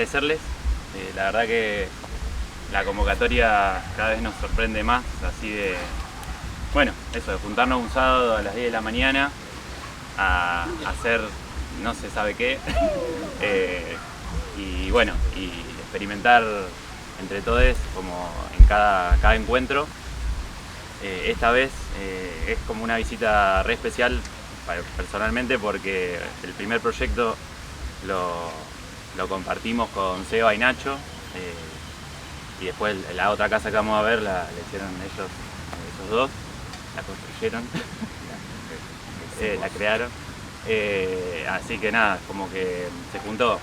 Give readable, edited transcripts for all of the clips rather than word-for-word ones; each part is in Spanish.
agradecerles. La verdad que la convocatoria cada vez nos sorprende más, así de, bueno, eso, de juntarnos un sábado a las 10 de la mañana a hacer no se sabe qué, y bueno, y experimentar entre todos como en cada encuentro. Esta vez es como una visita re especial personalmente porque el primer proyecto lo compartimos con Seba y Nacho, y después la otra casa que vamos a ver la hicieron ellos, esos dos, la construyeron, la crearon, así que nada, como que se juntó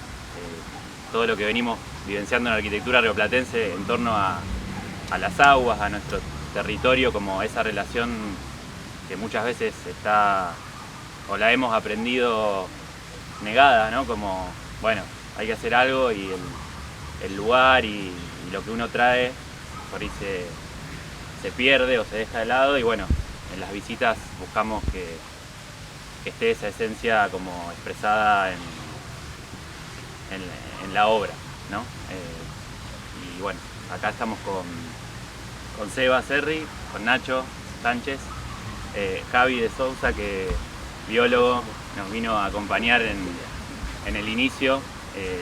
todo lo que venimos vivenciando en la arquitectura rioplatense en torno a las aguas, a nuestro territorio, como esa relación que muchas veces está, o la hemos aprendido negada, ¿no? Como, bueno, hay que hacer algo y el lugar y lo que uno trae por ahí se pierde o se deja de lado, y bueno, en las visitas buscamos que esté esa esencia como expresada en la obra, ¿no? Y bueno, acá estamos con Seba Serri, con Nacho Sánchez, Javi de Sousa, que biólogo, nos vino a acompañar en el inicio,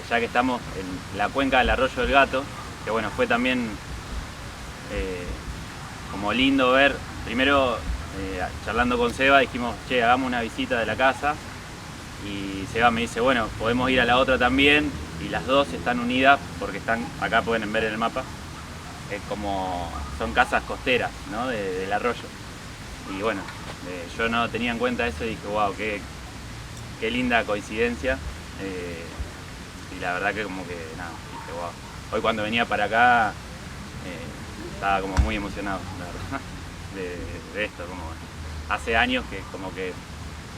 ya que estamos en la cuenca del Arroyo del Gato, que bueno, fue también como lindo ver, primero charlando con Seba dijimos, che, hagamos una visita de la casa, y Seba me dice, bueno, podemos ir a la otra también, y las dos están unidas porque están, acá pueden ver en el mapa, como son casas costeras, ¿no? del arroyo. Y bueno, yo no tenía en cuenta eso y dije, wow, qué linda coincidencia. Y la verdad que como que nada, dije, wow. Hoy cuando venía para acá estaba como muy emocionado, la verdad, de esto. Como hace años que como que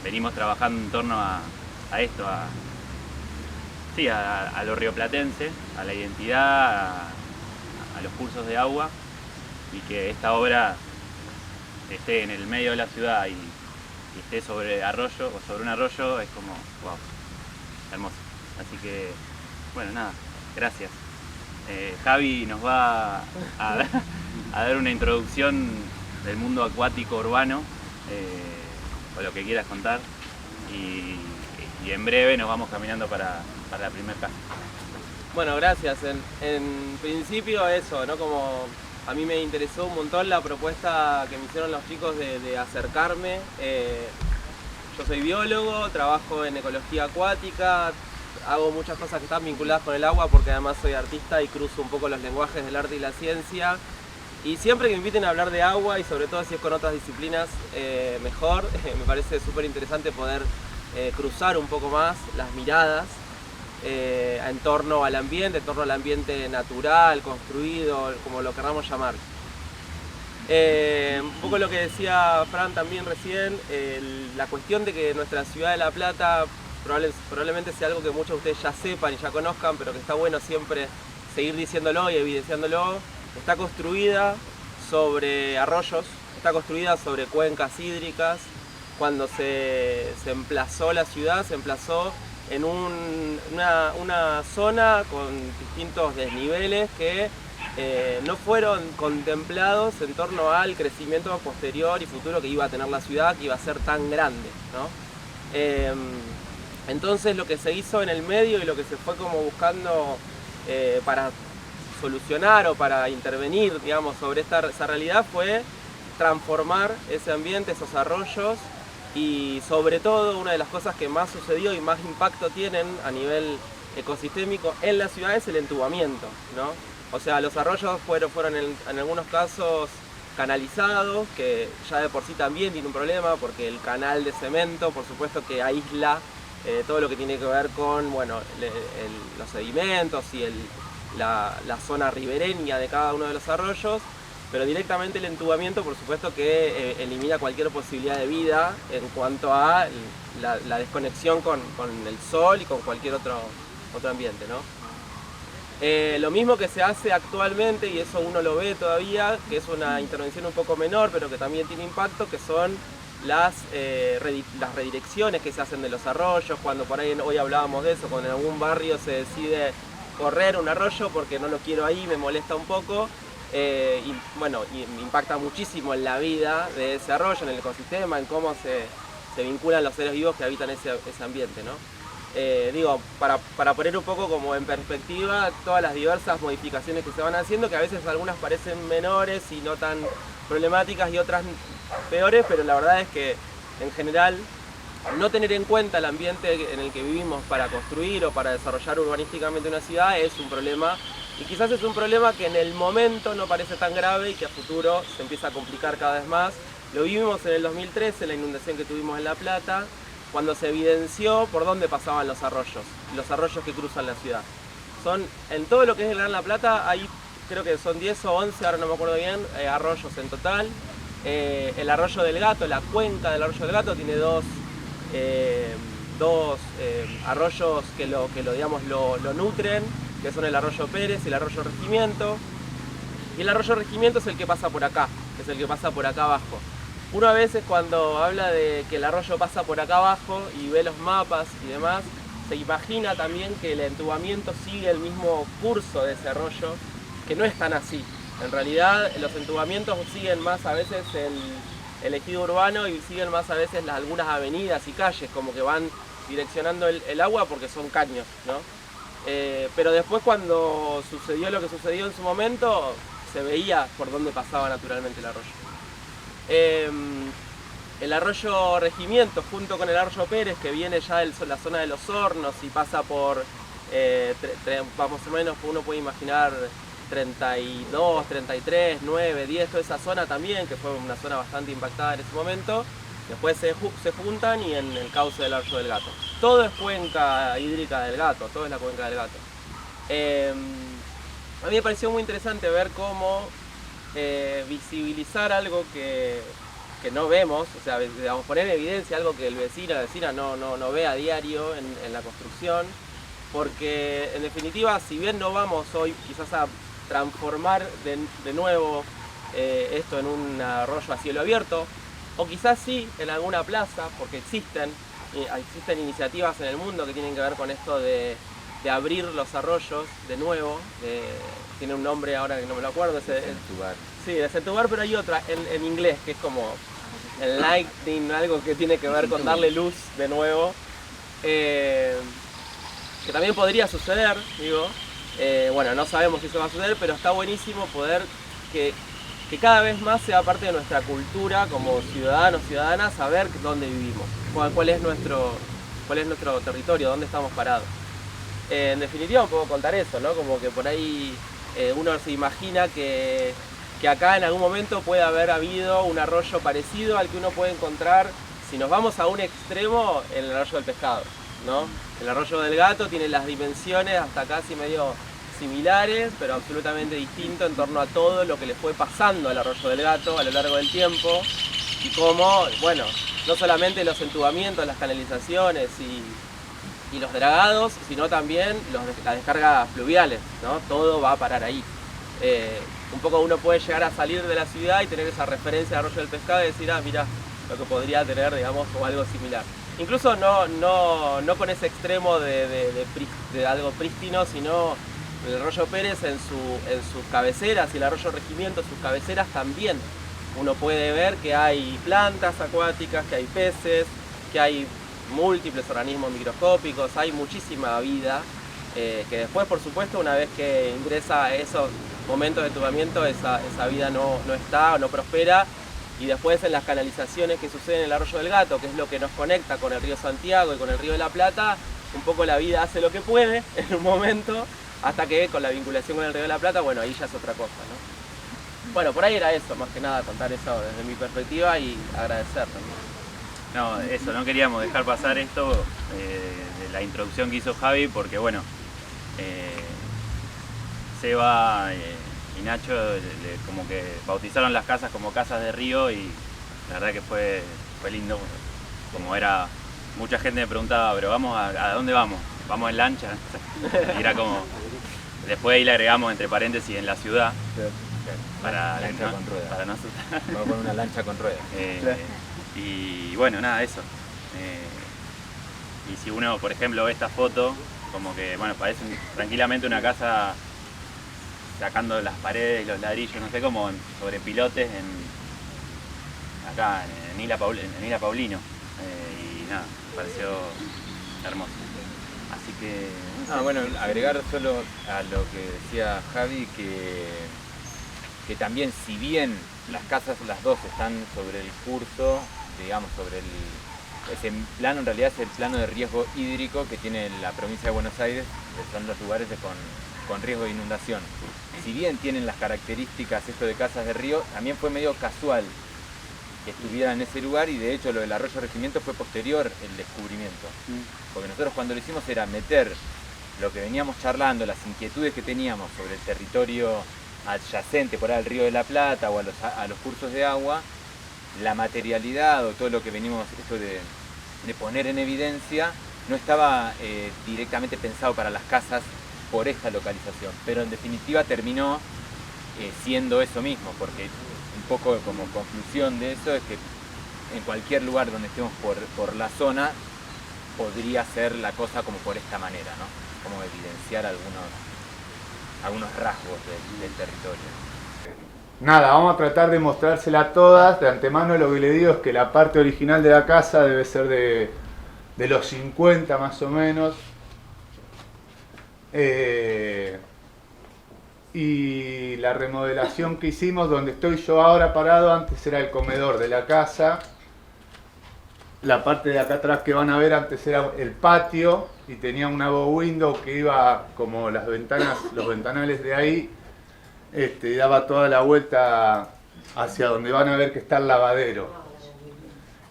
venimos trabajando en torno a esto, a lo rioplatense, a la identidad, a los cursos de agua, y que esta obra esté en el medio de la ciudad y esté sobre arroyo o sobre un arroyo es como wow, hermoso. Así que bueno, nada, gracias. Javi nos va a dar una introducción del mundo acuático urbano, o lo que quieras contar, y en breve nos vamos caminando para la primera casa. Bueno, gracias. En principio eso, ¿no? Como a mí me interesó un montón la propuesta que me hicieron los chicos de acercarme. Yo soy biólogo, trabajo en ecología acuática, hago muchas cosas que están vinculadas con el agua porque además soy artista y cruzo un poco los lenguajes del arte y la ciencia. Y siempre que me inviten a hablar de agua, y sobre todo si es con otras disciplinas, mejor. Me parece súper interesante poder cruzar un poco más las miradas en torno al ambiente natural, construido, como lo queramos llamar. Un poco lo que decía Fran también recién, la cuestión de que nuestra ciudad de La Plata probablemente sea algo que muchos de ustedes ya sepan y ya conozcan, pero que está bueno siempre seguir diciéndolo y evidenciándolo. Está construida sobre arroyos, está construida sobre cuencas hídricas. Cuando se emplazó la ciudad, se emplazó en una zona con distintos desniveles que no fueron contemplados en torno al crecimiento posterior y futuro que iba a tener la ciudad, que iba a ser tan grande, ¿no? Entonces lo que se hizo en el medio y lo que se fue como buscando para solucionar o para intervenir, digamos, sobre esa realidad fue transformar ese ambiente, esos arroyos. Y sobre todo, una de las cosas que más sucedió y más impacto tienen a nivel ecosistémico en la ciudad es el entubamiento, ¿no? O sea, los arroyos fueron en algunos casos canalizados, que ya de por sí también tiene un problema porque el canal de cemento, por supuesto que aísla todo lo que tiene que ver con, bueno, los sedimentos y la zona ribereña de cada uno de los arroyos. Pero directamente el entubamiento, por supuesto que elimina cualquier posibilidad de vida en cuanto a la desconexión con el sol y con cualquier otro ambiente, ¿no? Lo mismo que se hace actualmente, y eso uno lo ve todavía, que es una intervención un poco menor, pero que también tiene impacto, que son las redirecciones que se hacen de los arroyos, cuando por ahí hoy hablábamos de eso, cuando en algún barrio se decide correr un arroyo porque no lo quiero ahí, me molesta un poco. Y bueno, y impacta muchísimo en la vida de ese arroyo, en el ecosistema, en cómo se vinculan los seres vivos que habitan ese ambiente, ¿no? Digo, para poner un poco como en perspectiva todas las diversas modificaciones que se van haciendo, que a veces algunas parecen menores y no tan problemáticas y otras peores, pero la verdad es que en general no tener en cuenta el ambiente en el que vivimos para construir o para desarrollar urbanísticamente una ciudad es un problema, y quizás es un problema que en el momento no parece tan grave y que a futuro se empieza a complicar cada vez más. Lo vivimos en el 2013, la inundación que tuvimos en La Plata, cuando se evidenció por dónde pasaban los arroyos que cruzan la ciudad. En todo lo que es el Gran La Plata hay, creo que son 10 o 11, ahora no me acuerdo bien, arroyos en total. El Arroyo del Gato, la cuenca del Arroyo del Gato tiene dos arroyos que lo nutren, que son el Arroyo Pérez y el Arroyo Regimiento. Y el Arroyo Regimiento es el que pasa por acá, es el que pasa por acá abajo. Uno a veces cuando habla de que el arroyo pasa por acá abajo y ve los mapas y demás, se imagina también que el entubamiento sigue el mismo curso de ese arroyo, que no es tan así. En realidad los entubamientos siguen más a veces el ejido urbano y siguen más a veces algunas avenidas y calles, como que van direccionando el agua porque son caños, ¿no? Pero después cuando sucedió lo que sucedió en su momento, se veía por dónde pasaba naturalmente el arroyo. El Arroyo Regimiento junto con el Arroyo Pérez, que viene ya de la zona de los Hornos y pasa por más o menos, uno puede imaginar 32, 33, 9, 10, toda esa zona también, que fue una zona bastante impactada en ese momento. Después se juntan y en el cauce del Arroyo del Gato. Todo es cuenca hídrica del Gato, todo es la cuenca del Gato. A mí me pareció muy interesante ver cómo visibilizar algo que no vemos, o sea, digamos, poner en evidencia algo que el vecino, la vecina no ve a diario en la construcción, porque en definitiva, si bien no vamos hoy quizás a transformar de nuevo esto en un arroyo a cielo abierto, o quizás sí en alguna plaza, porque existen iniciativas en el mundo que tienen que ver con esto de abrir los arroyos de nuevo, tiene un nombre ahora que no me lo acuerdo. Desentubar. Sí, desentubar, pero hay otra en inglés que es como el lighting, algo que tiene que ver con darle luz de nuevo. Que también podría suceder, digo. Bueno, no sabemos si eso va a suceder, pero está buenísimo poder que cada vez más sea parte de nuestra cultura como ciudadanos, ciudadanas, saber dónde vivimos, cuál es nuestro territorio, dónde estamos parados. En definitiva, puedo contar eso, ¿no? Como que por ahí uno se imagina que acá en algún momento puede haber habido un arroyo parecido al que uno puede encontrar, si nos vamos a un extremo, en el Arroyo del Pescado, ¿no? El Arroyo del Gato tiene las dimensiones hasta casi medio similares, pero absolutamente distinto en torno a todo lo que le fue pasando al Arroyo del Gato a lo largo del tiempo, y cómo, bueno, no solamente los entubamientos, las canalizaciones y los dragados, sino también las descargas fluviales, ¿no? Todo va a parar ahí. Un poco uno puede llegar a salir de la ciudad y tener esa referencia al Arroyo del Pescado y decir, ah, mira, lo que podría tener, digamos, o algo similar. Incluso no con ese extremo de algo prístino, sino el Arroyo Pérez en sus cabeceras y el Arroyo Regimiento en sus cabeceras también. Uno puede ver que hay plantas acuáticas, que hay peces, que hay múltiples organismos microscópicos, hay muchísima vida, que después, por supuesto, una vez que ingresa a esos momentos de entubamiento, esa vida no está o no prospera, y después en las canalizaciones que suceden en el Arroyo del Gato, que es lo que nos conecta con el río Santiago y con el río de la Plata, un poco la vida hace lo que puede en un momento, hasta que con la vinculación con el río de la Plata, bueno, ahí ya es otra cosa, ¿no? Bueno, por ahí era eso, más que nada contar eso desde mi perspectiva y agradecer también. No, eso, no queríamos dejar pasar esto de la introducción que hizo Javi, porque bueno, Seba y Nacho como que bautizaron las casas como casas de río, y la verdad que fue lindo, como era, mucha gente me preguntaba, pero ¿a dónde vamos? ¿Vamos en lancha? Y era como, después ahí le agregamos entre paréntesis en la ciudad, para no asustar. Vamos con una lancha con ruedas. Y bueno, nada, eso. Y si uno, por ejemplo, ve esta foto, como que, bueno, parece tranquilamente una casa sacando las paredes y los ladrillos, no sé, como sobre pilotes acá en Isla Paulino. Y nada, me pareció hermoso. Así que... Bueno, agregar solo a lo que decía Javi, que también, si bien las casas, las dos, están sobre el curso, digamos, ese plano en realidad es el plano de riesgo hídrico que tiene la provincia de Buenos Aires, que son los lugares con riesgo de inundación. Si bien tienen las características esto de casas de río, también fue medio casual que estuviera en ese lugar, y de hecho lo del arroyo Regimiento fue posterior el descubrimiento. Porque nosotros cuando lo hicimos era meter lo que veníamos charlando, las inquietudes que teníamos sobre el territorio adyacente por ahí al Río de la Plata o a los cursos de agua, la materialidad o todo lo que venimos, esto de poner en evidencia, no estaba directamente pensado para las casas por esta localización, pero en definitiva terminó siendo eso mismo, porque un poco como conclusión de eso es que en cualquier lugar donde estemos por la zona podría ser la cosa como por esta manera, ¿no? Como evidenciar algunos rasgos del territorio. Nada, vamos a tratar de mostrársela a todas. De antemano lo que le digo es que la parte original de la casa debe ser de los 50 más o menos. Y la remodelación que hicimos, donde estoy yo ahora parado, antes era el comedor de la casa. La parte de acá atrás que van a ver antes era el patio y tenía una bow window que iba como las ventanas, los ventanales de ahí, y daba toda la vuelta hacia donde van a ver que está el lavadero.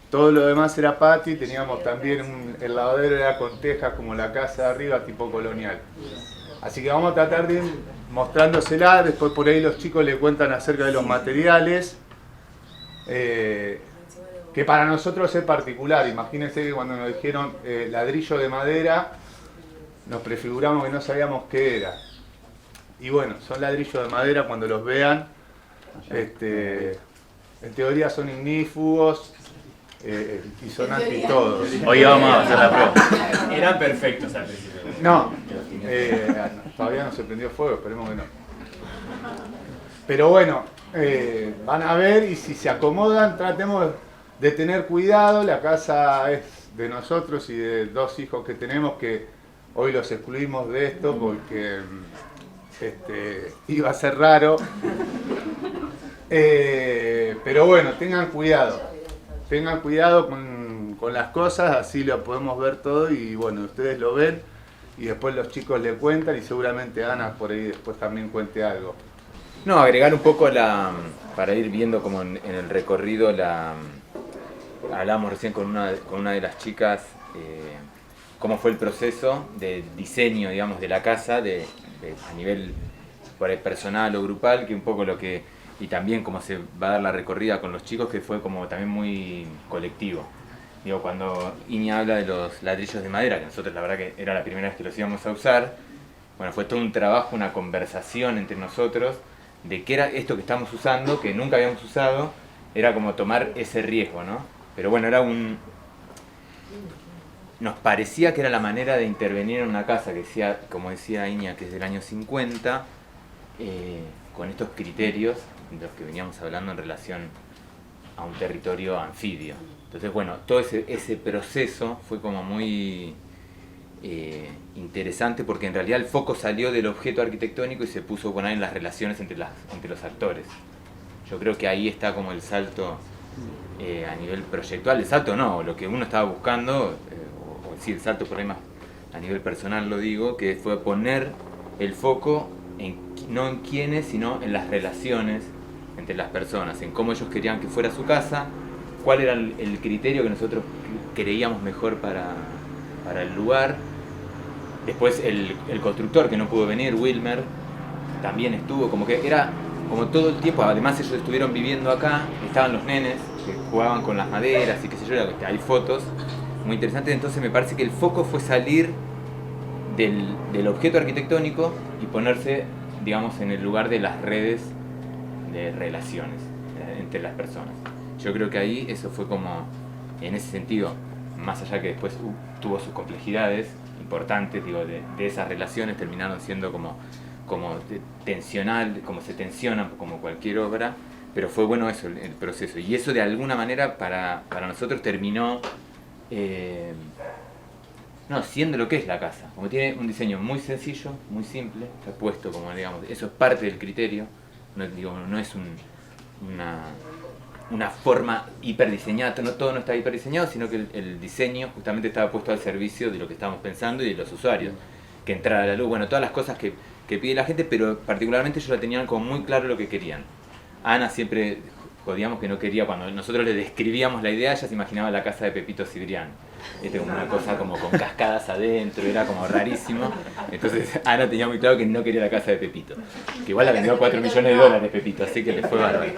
Todo lo demás era patio y teníamos también el lavadero era con tejas como la casa de arriba, tipo colonial. Así que vamos a tratar de ir mostrándosela, después por ahí los chicos le cuentan acerca de los materiales, que para nosotros es particular. Imagínense que cuando nos dijeron ladrillo de madera, nos prefiguramos que no sabíamos qué era. Y bueno, son ladrillos de madera, cuando los vean, en teoría son ignífugos y son anti todos. Hoy vamos a hacer la prueba. Eran perfectos al principio. No, todavía no se prendió fuego, esperemos que no. Pero bueno, van a ver, y si se acomodan, tratemos de tener cuidado. La casa es de nosotros y de dos hijos que tenemos, que hoy los excluimos de esto porque iba a ser raro. Pero bueno, tengan cuidado con las cosas, así lo podemos ver todo y bueno, ustedes lo ven y después los chicos le cuentan y seguramente Ana por ahí después también cuente algo. No, agregar un poco para ir viendo como en el recorrido hablábamos recién con una de las chicas cómo fue el proceso de diseño, digamos, de la casa a nivel personal o grupal, que un poco y también cómo se va a dar la recorrida con los chicos, que fue como también muy colectivo. Digo, cuando Iña habla de los ladrillos de madera, que nosotros la verdad que era la primera vez que los íbamos a usar, bueno, fue todo un trabajo, una conversación entre nosotros de qué era esto que estamos usando, que nunca habíamos usado, era como tomar ese riesgo, ¿no? Pero bueno, nos parecía que era la manera de intervenir en una casa que decía, como decía Iña, que es del año 50, con estos criterios de los que veníamos hablando en relación a un territorio anfibio. Entonces, bueno, todo ese proceso fue como muy interesante, porque en realidad el foco salió del objeto arquitectónico y se puso a poner en las relaciones entre los actores. Yo creo que ahí está como el salto a nivel proyectual, el salto no, lo que uno estaba buscando, o sí, el salto por ahí más a nivel personal lo digo, que fue poner el foco no en quiénes, sino en las relaciones entre las personas, en cómo ellos querían que fuera su casa, cuál era el criterio que nosotros creíamos mejor para el lugar. Después el constructor que no pudo venir, Wilmer, también estuvo, como que era como todo el tiempo, además ellos estuvieron viviendo acá, estaban los nenes que jugaban con las maderas y qué sé yo, hay fotos muy interesantes. Entonces me parece que el foco fue salir del objeto arquitectónico y ponerse, digamos, en el lugar de las redes de relaciones entre las personas. Yo creo que ahí eso fue como, en ese sentido, más allá que después tuvo sus complejidades importantes, digo, de esas relaciones terminaron siendo como tensional, como se tensionan como cualquier obra, pero fue bueno eso, el proceso. Y eso de alguna manera para nosotros terminó siendo lo que es la casa. Como tiene un diseño muy sencillo, muy simple, está puesto como, digamos, eso es parte del criterio, no es una forma hiperdiseñada, todo no está hiperdiseñado, sino que el diseño justamente estaba puesto al servicio de lo que estábamos pensando y de los usuarios, que entrara la luz, bueno, todas las cosas que pide la gente, pero particularmente ellos la tenían como muy claro lo que querían. Ana siempre jodíamos que no quería, cuando nosotros le describíamos la idea, ella se imaginaba la casa de Pepito Cibrián. Como una cosa como con cascadas adentro, era como rarísimo. Entonces Ana tenía muy claro que no quería la casa de Pepito. Que igual la vendió a $4 millones Pepito, así que le fue bárbaro.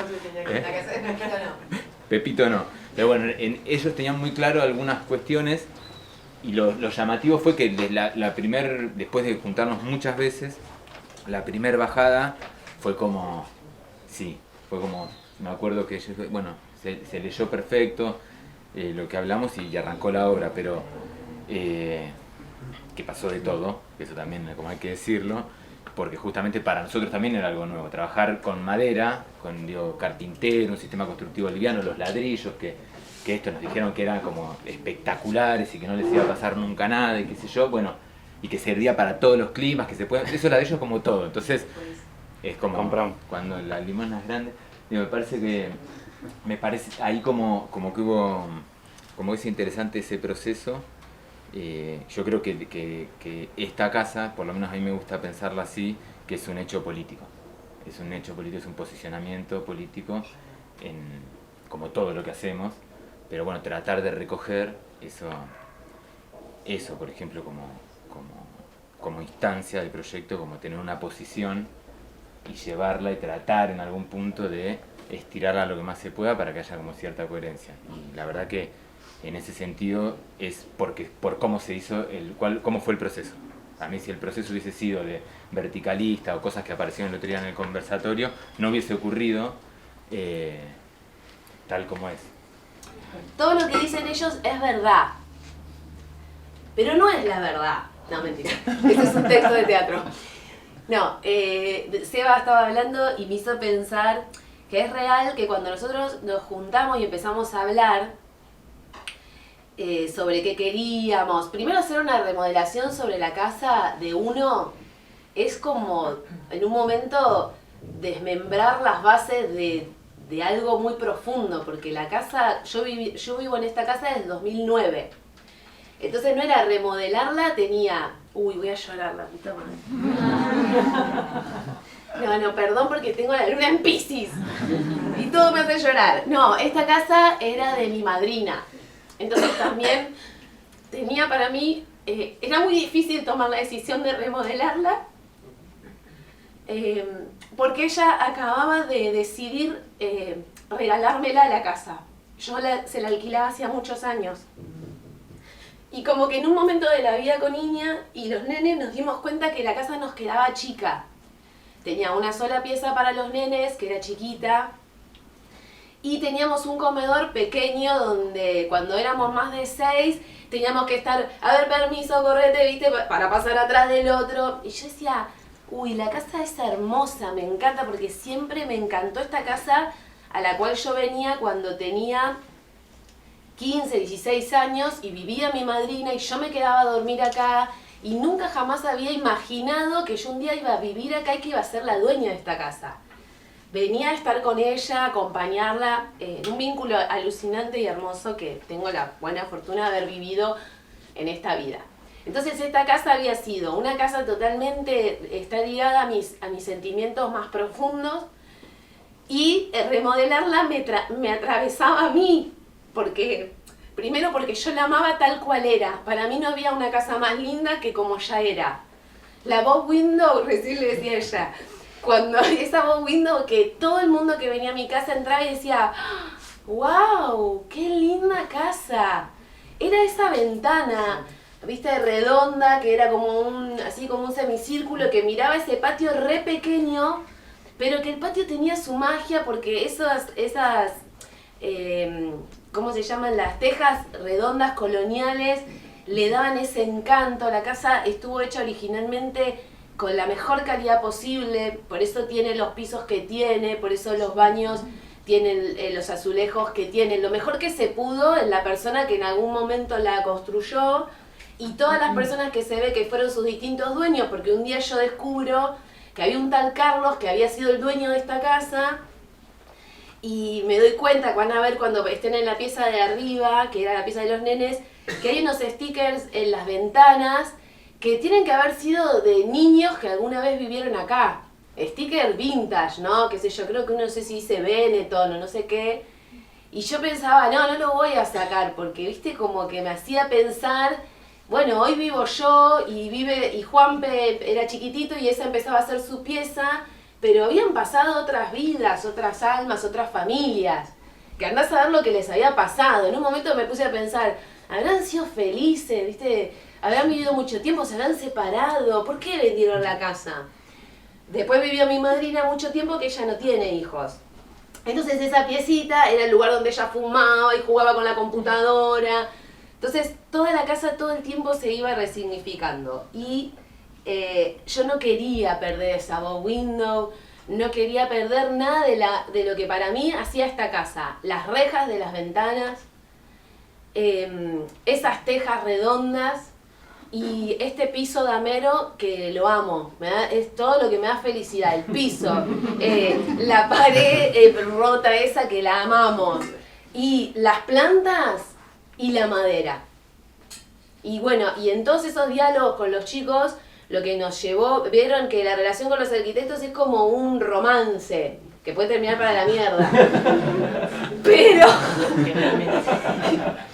Pepito no. Pero bueno, ellos tenían muy claro algunas cuestiones y lo llamativo fue que después de juntarnos muchas veces, la primera bajada fue como, me acuerdo que se leyó perfecto lo que hablamos y arrancó la obra, pero que pasó de todo, eso también como hay que decirlo, porque justamente para nosotros también era algo nuevo, trabajar con madera, con carpintero, un sistema constructivo liviano, los ladrillos, que esto nos dijeron que eran como espectaculares y que no les iba a pasar nunca nada y qué sé yo, bueno, y que servía para todos los climas, que se puede, eso era de ellos como todo, entonces es como cuando la limosna es grande, me parece ahí como que hubo, como es interesante ese proceso. Yo creo que esta casa, por lo menos a mí me gusta pensarla así, que es un hecho político. Es un hecho político, es un posicionamiento político como todo lo que hacemos, pero bueno, tratar de recoger eso por ejemplo, como instancia del proyecto, como tener una posición y llevarla y tratar en algún punto de estirarla lo que más se pueda para que haya como cierta coherencia. Y la verdad que en ese sentido es por cómo se hizo, cómo fue el proceso. A mí si el proceso hubiese sido de verticalista o cosas que aparecieron el otro día en el conversatorio, no hubiese ocurrido tal como es. Todo lo que dicen ellos es verdad, pero no es la verdad. No, mentira, ese es un texto de teatro. No, Seba estaba hablando y me hizo pensar que es real que cuando nosotros nos juntamos y empezamos a hablar sobre qué queríamos, primero hacer una remodelación sobre la casa de uno es como en un momento desmembrar las bases de algo muy profundo, porque la casa, yo vivo en esta casa desde el 2009, entonces no era remodelarla, tenía... Uy, voy a llorar, la puta madre. No, perdón porque tengo la luna en Piscis y todo me hace llorar. No, esta casa era de mi madrina, entonces también tenía para mí, era muy difícil tomar la decisión de remodelarla, porque ella acababa de decidir regalármela a la casa. Yo se la alquilaba hacía muchos años. Y como que en un momento de la vida con Niña y los nenes nos dimos cuenta que la casa nos quedaba chica. Tenía una sola pieza para los nenes, que era chiquita, y teníamos un comedor pequeño donde cuando éramos más de 6 teníamos que estar, a ver, permiso, correte, viste, para pasar atrás del otro. Y yo decía, uy, la casa es hermosa, me encanta, porque siempre me encantó esta casa a la cual yo venía cuando tenía 15, 16 años y vivía mi madrina y yo me quedaba a dormir acá y nunca jamás había imaginado que yo un día iba a vivir acá y que iba a ser la dueña de esta casa. Venía a estar con ella, acompañarla, en un vínculo alucinante y hermoso que tengo la buena fortuna de haber vivido en esta vida. Entonces esta casa había sido una casa totalmente, está ligada a mis sentimientos más profundos y remodelarla me atravesaba a mí. Primero porque yo la amaba tal cual era. Para mí no había una casa más linda que como ya era. La bow window, recién le decía ella, cuando esa bow window que todo el mundo que venía a mi casa entraba y decía, ¡wow! ¡Qué linda casa! Era esa ventana, viste, redonda, que era así como un semicírculo que miraba ese patio re pequeño, pero que el patio tenía su magia porque ¿cómo se llaman? Las tejas redondas coloniales le daban ese encanto. La casa estuvo hecha originalmente con la mejor calidad posible, por eso tiene los pisos que tiene, por eso los baños tienen los azulejos que tienen, lo mejor que se pudo en la persona que en algún momento la construyó y todas las personas que se ve que fueron sus distintos dueños, porque un día yo descubro que había un tal Carlos que había sido el dueño de esta casa y me doy cuenta, van a ver cuando estén en la pieza de arriba, que era la pieza de los nenes, que hay unos stickers en las ventanas que tienen que haber sido de niños que alguna vez vivieron acá. Sticker vintage, ¿no? Qué sé yo, creo que uno no sé si dice Benetton o no sé qué. Y yo pensaba, no lo voy a sacar, porque viste como que me hacía pensar, bueno, hoy vivo yo y Juanpe era chiquitito y esa empezaba a ser su pieza, pero habían pasado otras vidas, otras almas, otras familias, que andás a ver lo que les había pasado. En un momento me puse a pensar, habrán sido felices, viste, habrán vivido mucho tiempo, se habrán separado, ¿por qué vendieron la casa? Después vivió mi madrina mucho tiempo que ella no tiene hijos. Entonces esa piecita era el lugar donde ella fumaba y jugaba con la computadora. Entonces toda la casa todo el tiempo se iba resignificando. Y yo no quería perder esa bow window, no quería perder nada de lo que para mí hacía esta casa. Las rejas de las ventanas, esas tejas redondas y este piso damero que lo amo, es todo lo que me da felicidad, el piso, la pared rota esa que la amamos, y las plantas y la madera. Y bueno, y en todos esos diálogos con los chicos, lo que nos llevó, vieron que la relación con los arquitectos es como un romance, que puede terminar para la mierda.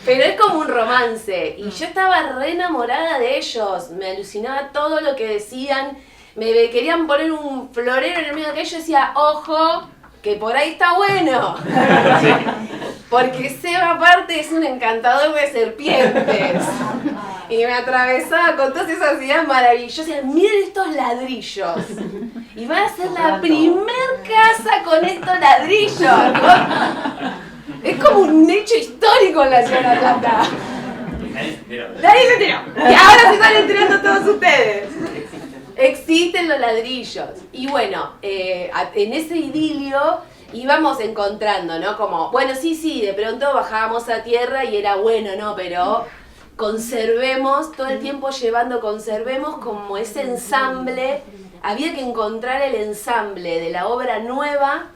Pero es como un romance. Y yo estaba re enamorada de ellos. Me alucinaba todo lo que decían. Me querían poner un florero en el medio de aquello y decía, ojo, que por ahí está bueno. Porque Seba aparte es un encantador de serpientes. Y me atravesaba con todas esas ideas maravillosas. Y decía, miren estos ladrillos. Y va a ser la primer casa con estos ladrillos. Es como un hecho histórico en la ciudad de La Plata. Nadie se enteró. Y ahora se están enterando todos ustedes. Existen los ladrillos. Y bueno, en ese idilio íbamos encontrando, ¿no? Como, bueno, sí, de pronto bajábamos a tierra y era bueno, ¿no? Pero conservemos, todo el tiempo conservemos como ese ensamble. Había que encontrar el ensamble de la obra nueva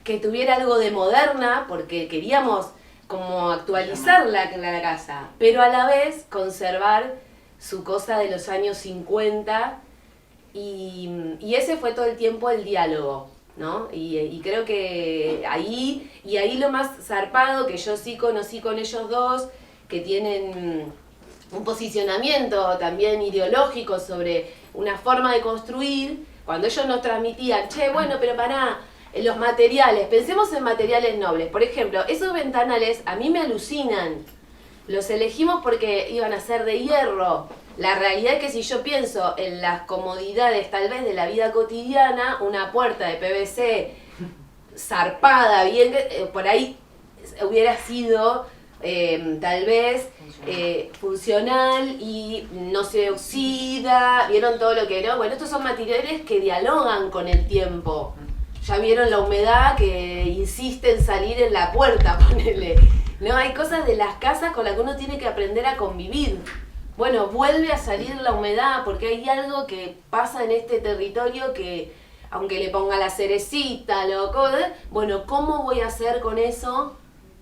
que tuviera algo de moderna, porque queríamos como actualizar la casa, pero a la vez conservar su cosa de los años 50 y ese fue todo el tiempo el diálogo, ¿no? Y creo que ahí lo más zarpado que yo sí conocí con ellos dos, que tienen un posicionamiento también ideológico sobre una forma de construir, cuando ellos nos transmitían, bueno, pero pará, los materiales, pensemos en materiales nobles. Por ejemplo, esos ventanales a mí me alucinan. Los elegimos porque iban a ser de hierro. La realidad es que si yo pienso en las comodidades tal vez de la vida cotidiana, una puerta de PVC zarpada, bien, por ahí hubiera sido tal vez funcional y no se oxida, vieron todo lo que no. Bueno, estos son materiales que dialogan con el tiempo. Ya vieron la humedad que insiste en salir en la puerta, ponele. No, hay cosas de las casas con las que uno tiene que aprender a convivir. Bueno, vuelve a salir la humedad porque hay algo que pasa en este territorio que, aunque le ponga la cerecita, bueno, ¿cómo voy a hacer con eso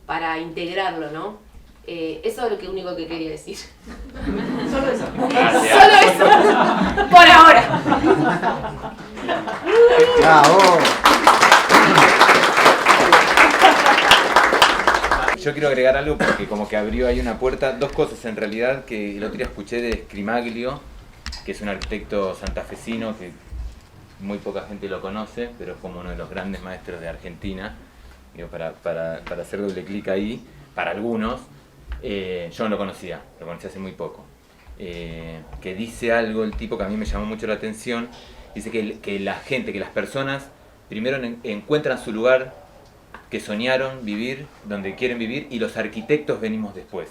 para integrarlo, no? Eso es lo único que quería decir. Solo eso. Gracias. Solo eso. Por ahora. Yo quiero agregar algo porque como que abrió ahí una puerta, dos cosas en realidad que el otro día escuché de Scrimaglio, que es un arquitecto santafesino que muy poca gente lo conoce, pero es como uno de los grandes maestros de Argentina, digo, para hacer doble clic ahí, para algunos. Yo no lo conocí hace muy poco. Que dice algo el tipo que a mí me llamó mucho la atención, dice que la gente, que las personas primero encuentran su lugar que soñaron vivir, donde quieren vivir, y los arquitectos venimos después.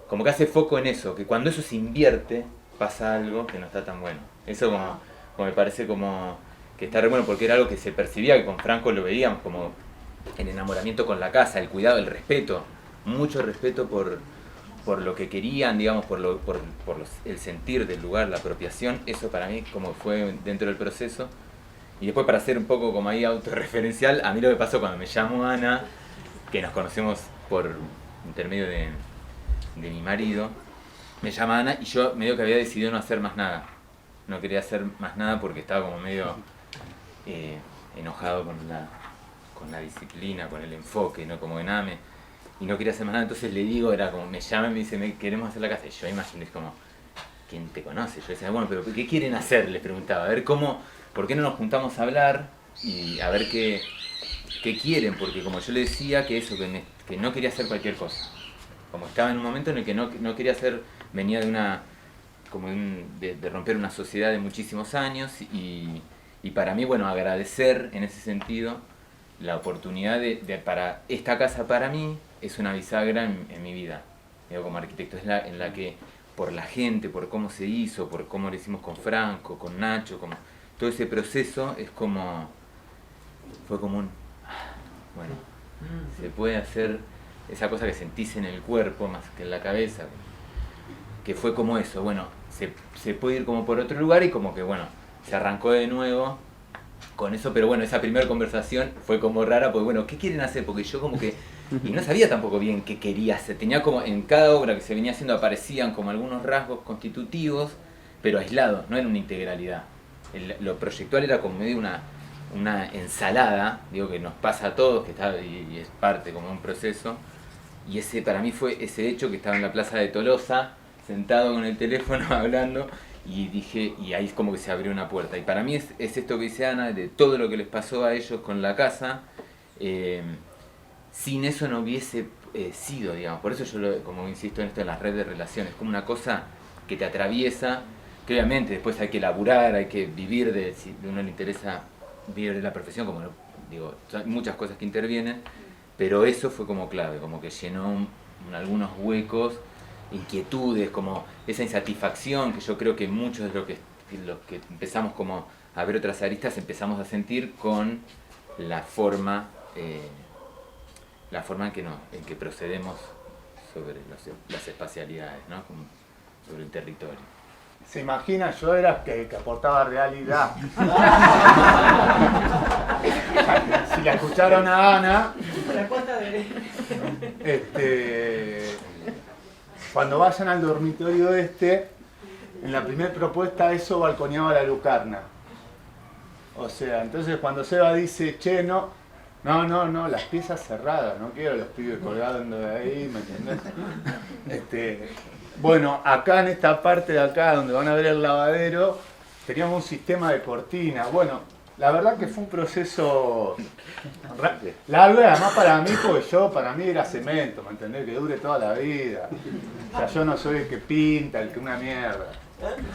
Como que hace foco en eso, que cuando eso se invierte, pasa algo que no está tan bueno. Eso como me parece como que está re bueno, porque era algo que se percibía, que con Franco lo veíamos, como el enamoramiento con la casa, el cuidado, el respeto, mucho respeto por lo que querían, digamos, el sentir del lugar, la apropiación. Eso para mí como fue dentro del proceso. Y después, para ser un poco como ahí autorreferencial, a mí lo que pasó cuando me llamó Ana, que nos conocemos por intermedio de mi marido, me llama Ana y yo medio que había decidido no hacer más nada. No quería hacer más nada porque estaba como medio enojado con la disciplina, con el enfoque, ¿no? Como que nada y no quería hacer más nada. Entonces le digo, era como, me llama y me dice, queremos hacer la casa. Y yo imagino, es como, ¿quién te conoce? Yo decía, bueno, pero ¿qué quieren hacer? Les preguntaba, a ver ¿por qué no nos juntamos a hablar y a ver qué quieren? Porque como yo le decía, que eso, que no quería hacer cualquier cosa. Como estaba en un momento en el que no quería hacer, venía de romper una sociedad de muchísimos años y para mí, bueno, agradecer en ese sentido la oportunidad para esta casa para mí es una bisagra en mi vida. Digo, como arquitecto, es en la que por la gente, por cómo se hizo, por cómo lo hicimos con Franco, con Nacho, como todo ese proceso fue como bueno, se puede hacer esa cosa que sentís en el cuerpo más que en la cabeza, que fue como eso, bueno, se puede ir como por otro lugar y como que bueno, se arrancó de nuevo con eso, pero bueno, esa primera conversación fue como rara, porque bueno, ¿qué quieren hacer? Porque yo como que, y no sabía tampoco bien qué quería hacer, tenía como en cada obra que se venía haciendo aparecían como algunos rasgos constitutivos, pero aislados, no en una integralidad. Lo proyectual era como medio una ensalada, digo que nos pasa a todos, que está y es parte como de un proceso, y ese para mí fue ese hecho que estaba en la plaza de Tolosa, sentado con el teléfono hablando, y dije, y ahí es como que se abrió una puerta. Y para mí es esto que dice Ana, de todo lo que les pasó a ellos con la casa, sin eso no hubiese sido, digamos. Por eso yo, como insisto en esto, en las redes de relaciones, como una cosa que te atraviesa, que obviamente después hay que laburar, hay que vivir si a uno le interesa vivir de la profesión, como digo, hay muchas cosas que intervienen, pero eso fue como clave, como que llenó algunos huecos, inquietudes, como esa insatisfacción que yo creo que muchos de los que empezamos como a ver otras aristas empezamos a sentir con la forma en que procedemos sobre las espacialidades, ¿no? Como sobre el territorio. ¿Se imagina? Yo era que aportaba realidad. Si la escucharon a Ana, cuando vayan al dormitorio en la primera propuesta eso balconeaba la lucarna. O sea, entonces cuando Seba dice, che, no, las piezas cerradas, no quiero los pibes colgando de ahí, ¿me entendés? Bueno, acá en esta parte de acá, donde van a ver el lavadero, teníamos un sistema de cortina. Bueno, la verdad que fue un proceso largo y además para mí, porque para mí era cemento, ¿me entendés? Que dure toda la vida. O sea, yo no soy el que pinta, el que una mierda.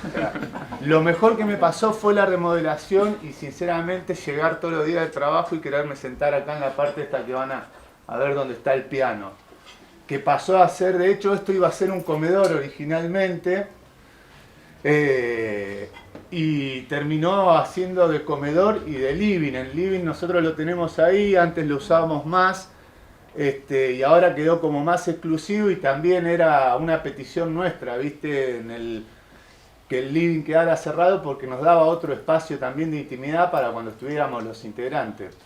O sea, lo mejor que me pasó fue la remodelación y sinceramente llegar todos los días del trabajo y quererme sentar acá en la parte esta que van a ver donde está el piano. Que pasó a ser, de hecho esto iba a ser un comedor originalmente y terminó haciendo de comedor y de living. El living nosotros lo tenemos ahí, antes lo usábamos más y ahora quedó como más exclusivo y también era una petición nuestra, ¿viste? Que el living quedara cerrado porque nos daba otro espacio también de intimidad para cuando estuviéramos los integrantes.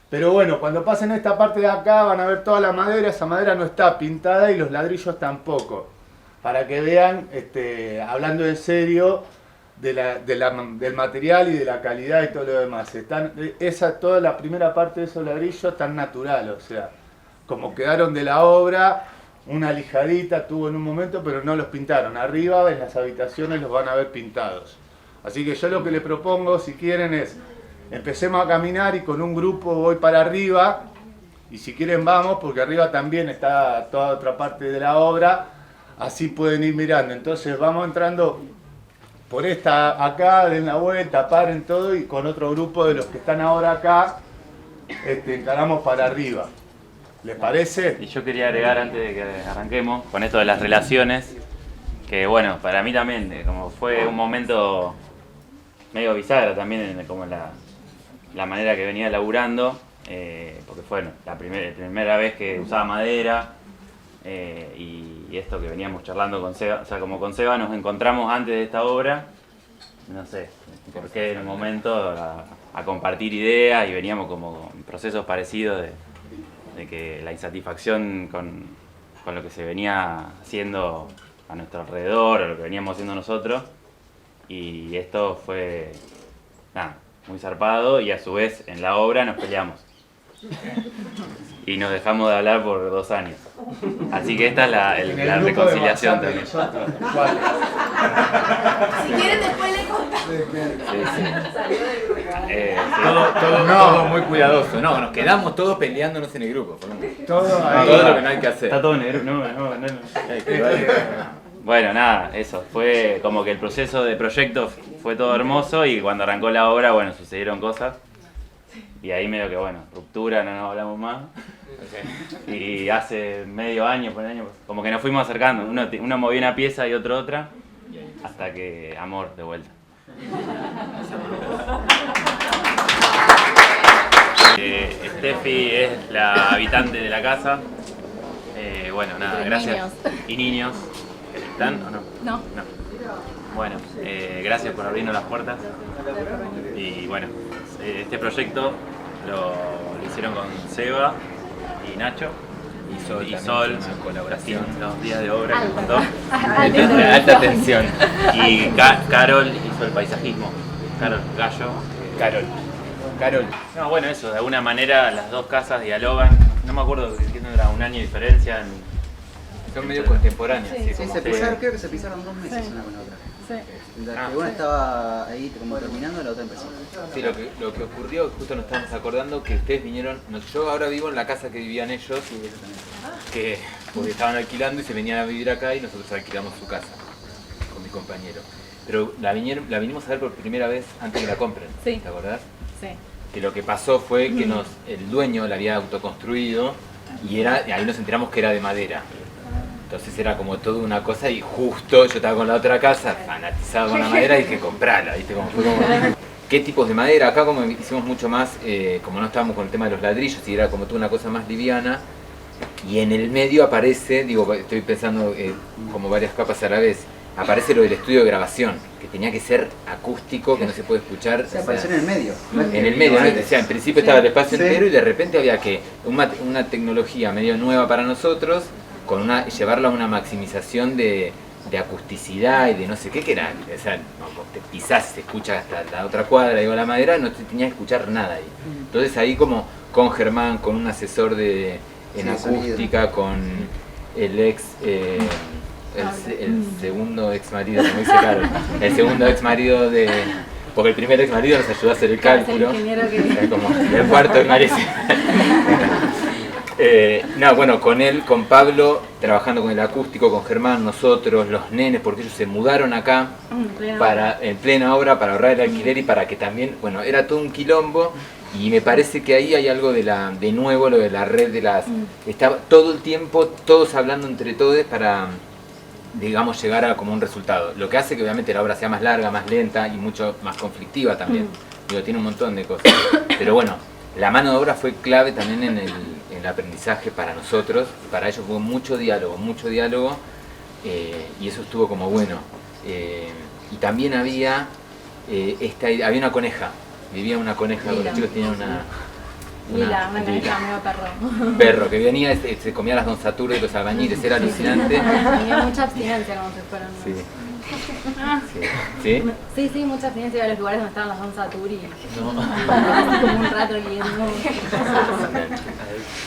Pero bueno, cuando pasen esta parte de acá van a ver toda la madera, esa madera no está pintada y los ladrillos tampoco. Para que vean, hablando en serio, del material y de la calidad y todo lo demás. Toda la primera parte de esos ladrillos tan natural, o sea, como quedaron de la obra, una lijadita tuvo en un momento, pero no los pintaron. Arriba en las habitaciones los van a ver pintados. Así que yo lo que les propongo, si quieren, es empecemos a caminar y con un grupo voy para arriba y si quieren vamos porque arriba también está toda otra parte de la obra, así pueden ir mirando. Entonces vamos entrando por esta acá, den la vuelta, paren todo y con otro grupo de los que están ahora acá encaramos para arriba. ¿Les parece? Y yo quería agregar antes de que arranquemos con esto de las relaciones, que bueno, para mí también como fue un momento medio bisagra también como la manera que venía laburando, porque fue la primera vez que usaba madera, y esto que veníamos charlando con Seba, o sea, como con Seba nos encontramos antes de esta obra, no sé por qué en un momento a compartir ideas y veníamos como en procesos parecidos de que la insatisfacción con lo que se venía haciendo a nuestro alrededor, o lo que veníamos haciendo nosotros, y esto fue nada, muy zarpado, y a su vez en la obra nos peleamos y nos dejamos de hablar por 2 años, así que esta es la reconciliación también. Si quieren después le contamos. Todo muy cuidadoso. No, nos quedamos todos peleándonos en el grupo. Todo Todo lo que no hay que hacer. Está todo negro, no. Bueno, nada, eso, fue como que el proceso de proyecto fue todo hermoso, y cuando arrancó la obra, bueno, sucedieron cosas, y ahí medio que, bueno, ruptura, no nos hablamos más, y hace medio año, por un año, como que nos fuimos acercando, uno movía una pieza y otro otra, hasta que amor de vuelta. Steffi es la habitante de la casa, bueno, nada, gracias. Niños. Y niños. ¿Están o no? No. Bueno, gracias por abrirnos las puertas. Y bueno, este proyecto lo hicieron con Seba y Nacho. Y Sol, colaboración, los días de obra que contó. Alta tensión. Y Carol hizo el paisajismo. Carol Gallo. Carol. No, bueno, eso, de alguna manera las dos casas dialogan. No me acuerdo que era un año de diferencia. Son medio contemporáneas. Sí, Creo que se pisaron 2 meses una con la otra. Una estaba ahí como terminando, la otra empezó. Sí, lo que ocurrió, justo nos estábamos acordando que ustedes vinieron. Yo ahora vivo en la casa que vivían ellos, que porque estaban alquilando y se venían a vivir acá, y nosotros alquilamos su casa con mi compañero. Pero la vinimos a ver por primera vez antes que la compren, Sí. ¿te acordás? Sí. Que lo que pasó fue que el dueño la había autoconstruido, y ahí nos enteramos que era de madera. Entonces era como toda una cosa, y justo yo estaba con la otra casa, fanatizado con la madera, y dije comprala, ¿viste? ¿Qué tipos de madera? Acá como hicimos mucho más, como no estábamos con el tema de los ladrillos, y era como toda una cosa más liviana, y en el medio aparece, estoy pensando como varias capas a la vez, aparece lo del estudio de grabación, que tenía que ser acústico, que no se puede escuchar. Se apareció en el medio. En el medio, ¿no? O sea, en principio estaba el espacio entero, y de repente había que una tecnología medio nueva para nosotros, llevarla a una maximización de acusticidad y de no sé qué, que era, o sea, te pisás, se escucha hasta la otra cuadra, la madera, no te tenías que escuchar nada ahí. Entonces ahí como con Germán, con un asesor en acústica, con el segundo ex marido, como dice Carol, el segundo ex marido porque el primer ex marido nos ayudó a hacer el cálculo, es como el cuarto ex marido. Con él, con Pablo, trabajando con el acústico, con Germán, nosotros, los nenes, porque ellos se mudaron acá en plena obra para ahorrar el alquiler, y para que también, era todo un quilombo, y me parece que ahí hay algo de nuevo, lo de la red de estaba todo el tiempo, todos hablando entre todos para, digamos, llegar a como un resultado. Lo que hace que obviamente la obra sea más larga, más lenta y mucho más conflictiva también. Tiene un montón de cosas. Pero bueno, la mano de obra fue clave también en el aprendizaje para nosotros, y para ellos fue mucho diálogo, y eso estuvo como bueno. Y también había una coneja, vivía una coneja, los chicos tenían una Lila, una coneja medio perro. Perro, que venía, se comía las Don Saturno y los albañiles, era alucinante. Tenía mucha abstinencia cuando se fueron. Sí, mucha abstinencia de los lugares donde estaban las Don Saturi. Así como un rato leyendo.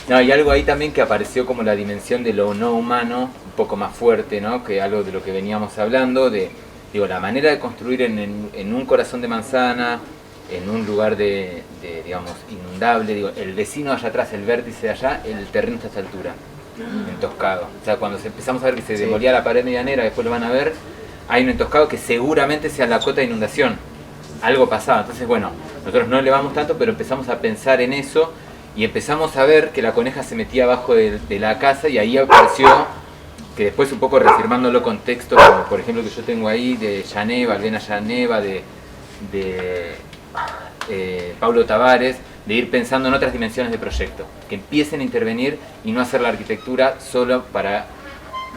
No, y algo ahí también que apareció como la dimensión de lo no humano, un poco más fuerte, ¿no? Que algo de lo que veníamos hablando, la manera de construir en un corazón de manzana, en un lugar digamos, inundable, el vecino allá atrás, el vértice de allá, el terreno está a esta altura, entoscado. O sea, cuando empezamos a ver que se demolía la pared medianera, después lo van a ver, hay un entoscado que seguramente sea la cota de inundación. Algo pasaba. Entonces, nosotros no elevamos tanto, pero empezamos a pensar en eso, y empezamos a ver que la coneja se metía abajo de la casa y ahí apareció, que después un poco reafirmándolo con textos como por ejemplo que yo tengo ahí de Llaneva, Albena Llaneva, de Paulo Tavares, de ir pensando en otras dimensiones de proyecto, que empiecen a intervenir y no hacer la arquitectura solo para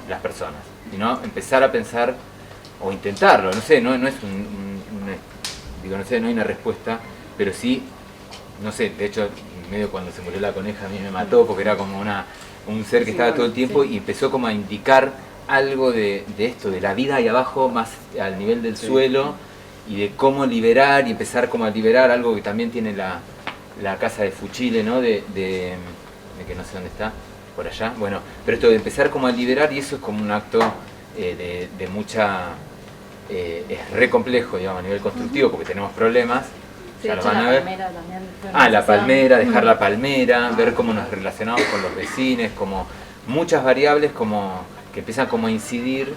las personas, sino empezar a pensar o intentarlo, no sé, no es digo, no sé, no hay una respuesta, pero sí, no sé, de hecho, medio cuando se murió la coneja a mí me mató porque era como un ser que estaba todo el tiempo y empezó como a indicar algo de esto, de la vida ahí abajo, más al nivel del suelo, y de cómo liberar y empezar como a liberar algo que también tiene la casa de Fuchile, ¿no? De que no sé dónde está, por allá, bueno, pero esto de empezar como a liberar, y eso es como un acto de mucha... es re complejo, digamos, a nivel constructivo, porque tenemos problemas. Sí, ya de lo hecho, van a la ver. palmera también fue La una palmera, decisión. dejar la palmera, ver cómo nos relacionamos con los vecinos, como muchas variables como que empiezan como a incidir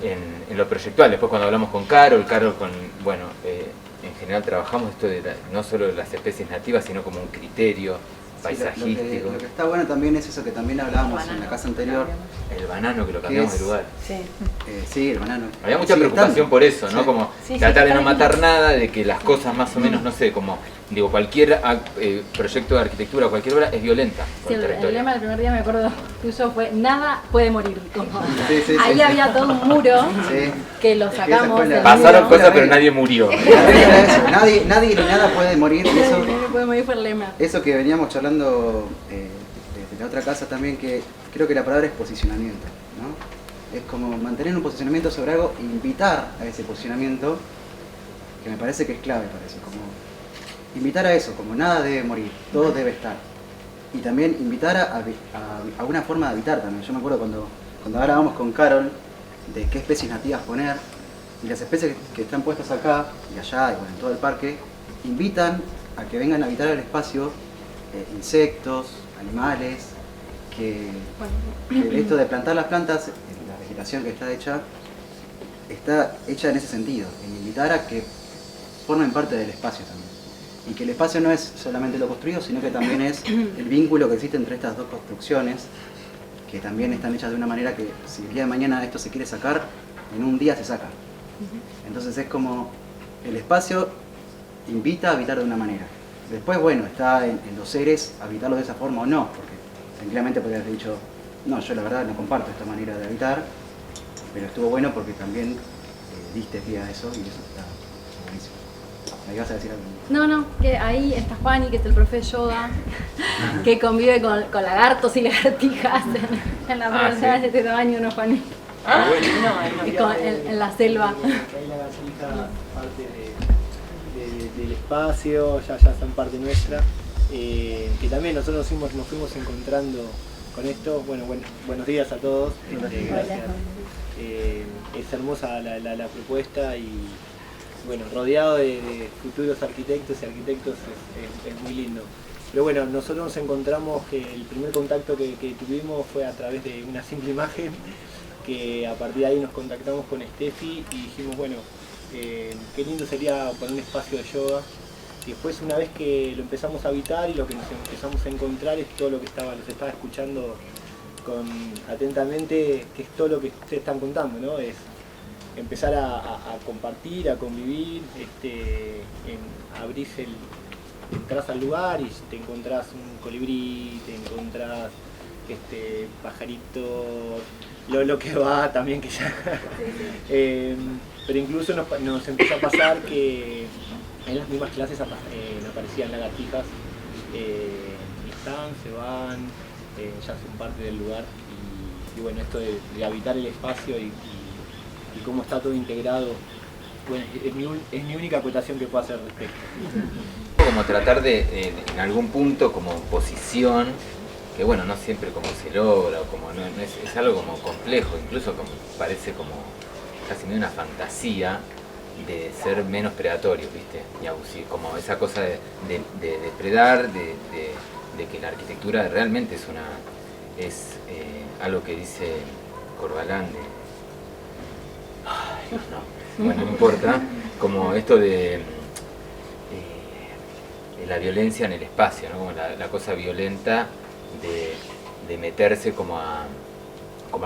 en lo proyectual. Después cuando hablamos con Carol con, bueno, en general trabajamos esto de no solo de las especies nativas, sino como un criterio paisajístico. Lo que está bueno también es eso que también hablábamos en la casa anterior. El banano, que lo cambiamos de lugar. Sí. Sí, el banano. Había mucha Sigue preocupación estando. por eso, ¿no? Sí. Como Sí, tratar de está no matar nada, de que las cosas más o menos, no sé, como digo, cualquier proyecto de arquitectura, cualquier obra es violenta con Sí, el el territorio. lema del primer día, me acuerdo tuyo, fue nada puede morir. Como, Sí, ahí sí. había todo un muro Sí. que lo Esa sacamos. fue la- del Pasaron muro. cosas pero nadie murió. Eso, nadie ni nada puede morir. Y eso, No puede morir fue el lema. eso que veníamos charlando desde la otra casa también, que creo que la palabra es posicionamiento, ¿no? Es como mantener un posicionamiento sobre algo e invitar a ese posicionamiento, que me parece que es clave para eso, como invitar a eso, como nada debe morir, todo debe estar. Y también invitar a una forma de habitar también. Yo me acuerdo cuando hablábamos con Carol de qué especies nativas poner, y las especies que están puestas acá y allá y bueno, en todo el parque, invitan a que vengan a habitar el espacio insectos, animales, que esto de plantar las plantas, la vegetación que está hecha en ese sentido, en invitar a que formen parte del espacio también. Y que el espacio no es solamente lo construido, sino que también es el vínculo que existe entre estas dos construcciones, que también están hechas de una manera que si el día de mañana esto se quiere sacar, en un día se saca. Entonces es como el espacio invita a habitar de una manera. Después, bueno, está en los seres habitarlo de esa forma o no, porque tranquilamente podrías haber dicho, no, yo la verdad no comparto esta manera de habitar, pero estuvo bueno porque también diste pie a eso y eso está buenísimo. ¿Me ibas a decir algo? No, que ahí está Juani, que es el profe yoga, que convive con lagartos y lagartijas en la universidad sí. de este tamaño, ¿no, Juani? En la selva. Que hay lagartijas, parte del espacio, ya son parte nuestra. Que también nosotros nos fuimos encontrando con esto. Bueno, buenos días a todos. Gracias. Es hermosa la propuesta y bueno, rodeado de futuros arquitectos y arquitectos es muy lindo. Pero bueno, nosotros nos encontramos que el primer contacto que tuvimos fue a través de una simple imagen, que a partir de ahí nos contactamos con Steffi y dijimos, bueno, qué lindo sería poner un espacio de yoga. Y después una vez que lo empezamos a habitar y lo que nos empezamos a encontrar es todo lo que los estaba escuchando atentamente, que es todo lo que ustedes están contando, ¿no? Es empezar a compartir, a convivir, abrís entras al lugar y te encontrás un colibrí, te encontrás pajarito, lo que va también que ya. Pero incluso nos empezó a pasar que en las mismas clases aparecían lagartijas y están, se van, ya son parte del lugar y bueno, esto de habitar el espacio y cómo está todo integrado, bueno, es mi única acotación que puedo hacer al respecto. Como tratar de, en algún punto, como posición, que bueno, no siempre como se logra, o como no es algo como complejo, incluso como parece como casi medio una fantasía de ser menos predatorios, ¿viste? Y abusivo, como esa cosa de depredar, de que la arquitectura realmente es algo que dice Corbalán bueno, no importa, como esto de la violencia en el espacio, ¿no? Como la cosa violenta de meterse como a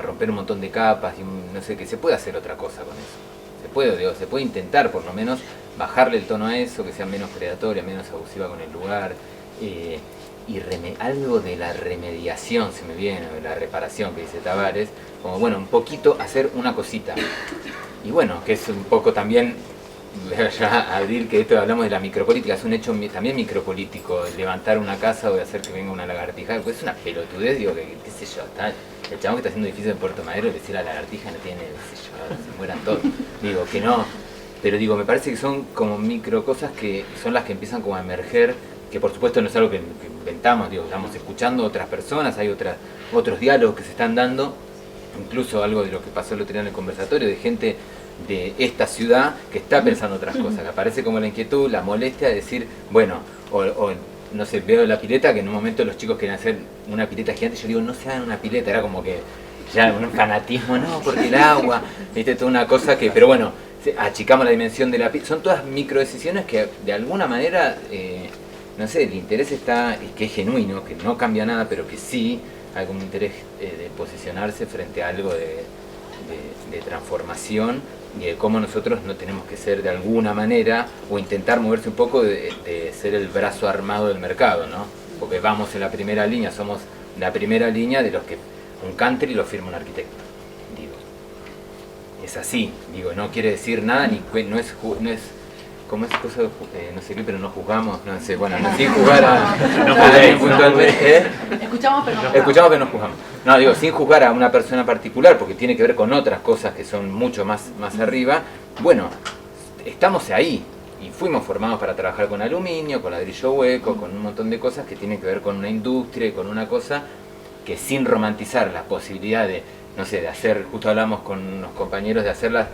romper un montón de capas y no sé, que se puede hacer otra cosa con eso. Se puede intentar por lo menos bajarle el tono a eso, que sea menos predatoria, menos abusiva con el lugar, y algo de la remediación se me viene, de la reparación que dice Tavares, como bueno, un poquito hacer una cosita. Y bueno, que es un poco también, ya abrir que esto hablamos de la micropolítica, es un hecho también micropolítico, levantar una casa o de hacer que venga una lagartija, pues es una pelotudez, digo, que qué sé yo, el chabón que está haciendo edificio en Puerto Madero le decía a la lagartija no tiene, qué sé yo, se mueran todos, digo, que no, pero digo, me parece que son como micro cosas que son las que empiezan como a emerger, que por supuesto no es algo que inventamos, digo, estamos escuchando a otras personas, hay otros diálogos que se están dando, incluso algo de lo que pasó el otro día en el conversatorio, de gente de esta ciudad que está pensando otras cosas, que aparece como la inquietud, la molestia de decir, bueno, o no sé, veo la pileta, que en un momento los chicos querían hacer una pileta gigante, yo digo, no se hagan una pileta, era como que ya un fanatismo, no, porque el agua, viste, toda una cosa que, pero bueno, achicamos la dimensión de la pileta, son todas micro decisiones que de alguna manera, no sé, el interés está, que es genuino, que no cambia nada, pero que sí hay como un interés de posicionarse frente a algo de transformación y de cómo nosotros no tenemos que ser de alguna manera o intentar moverse un poco de ser el brazo armado del mercado, ¿no? Porque vamos en la primera línea, somos la primera línea de los que un country lo firma un arquitecto, digo. Es así, digo, no quiere decir nada, no es como es cosa, no sé qué, pero no juzgamos, no sé, bueno, no, sin jugar a puntualmente, escuchamos pero no juzgamos. No, digo, sin juzgar a una persona particular, porque tiene que ver con otras cosas que son mucho más arriba. Bueno, estamos ahí y fuimos formados para trabajar con aluminio, con ladrillo hueco, con un montón de cosas que tienen que ver con una industria y con una cosa que sin romantizar la posibilidad de, no sé, de hacer, justo hablamos con unos compañeros de hacerlas,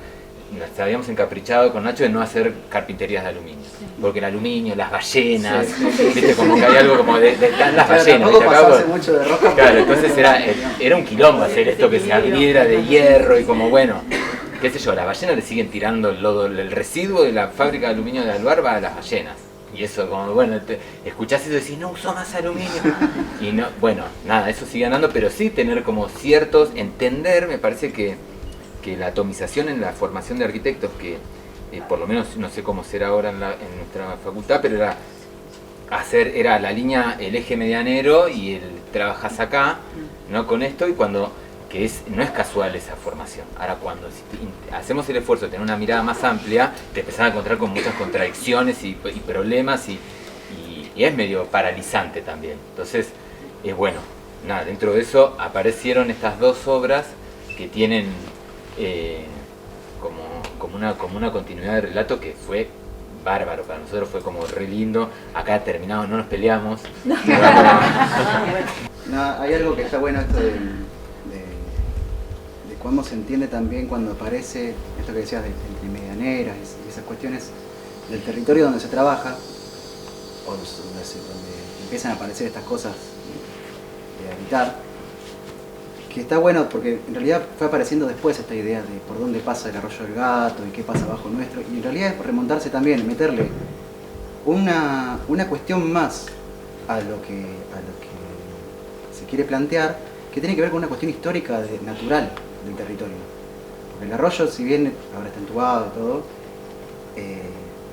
nos habíamos encaprichado con Nacho de no hacer carpinterías de aluminio, porque el aluminio, las ballenas, viste, como que hay algo como de las ballenas, claro, entonces era un quilombo hacer esto que se adhiera de hierro y como bueno, qué sé yo, a las ballenas le siguen tirando el lodo, el residuo de la fábrica de aluminio de Alvar va a las ballenas. Y eso, como bueno, escuchás eso y decís, no uso más aluminio. Y no, bueno, nada, eso sigue andando, pero sí tener como ciertos, entender, me parece que la atomización en la formación de arquitectos, que por lo menos no sé cómo será ahora en nuestra facultad, pero era la línea, el eje medianero y el trabajás acá, ¿no? Con esto, y cuando, no es casual esa formación. Ahora cuando hacemos el esfuerzo de tener una mirada más amplia, te empezás a encontrar con muchas contradicciones y problemas y es medio paralizante también. Entonces, es bueno, nada, dentro de eso aparecieron estas dos obras que tienen como una continuidad de relato que fue bárbaro, para nosotros fue como re lindo. Acá terminamos, no nos peleamos. No, hay algo que está bueno, esto de cómo se entiende también cuando aparece esto que decías de medianeras y esas cuestiones del territorio donde se trabaja, o donde empiezan a aparecer estas cosas de habitar, que está bueno porque en realidad fue apareciendo después esta idea de por dónde pasa el arroyo del Gato y qué pasa abajo nuestro, y en realidad es remontarse también, meterle una cuestión más a lo que se quiere plantear, que tiene que ver con una cuestión histórica natural del territorio. Porque el arroyo, si bien ahora está entubado y todo,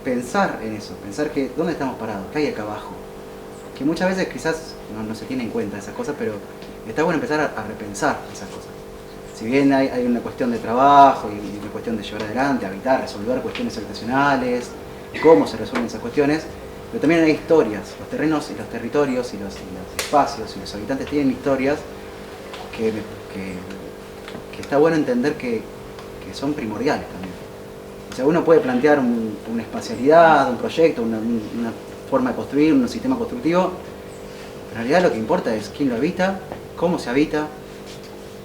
pensar en eso, pensar que dónde estamos parados, qué hay acá abajo, que muchas veces quizás no se tiene en cuenta esas cosas, pero está bueno empezar a repensar esas cosas. Si bien hay una cuestión de trabajo y una cuestión de llevar adelante, habitar, resolver cuestiones habitacionales, cómo se resuelven esas cuestiones, pero también hay historias. Los terrenos y los territorios y los espacios y los habitantes tienen historias que está bueno entender que son primordiales también. O sea, uno puede plantear una espacialidad, un proyecto, una forma de construir, un sistema constructivo, pero en realidad lo que importa es quién lo habita, cómo se habita,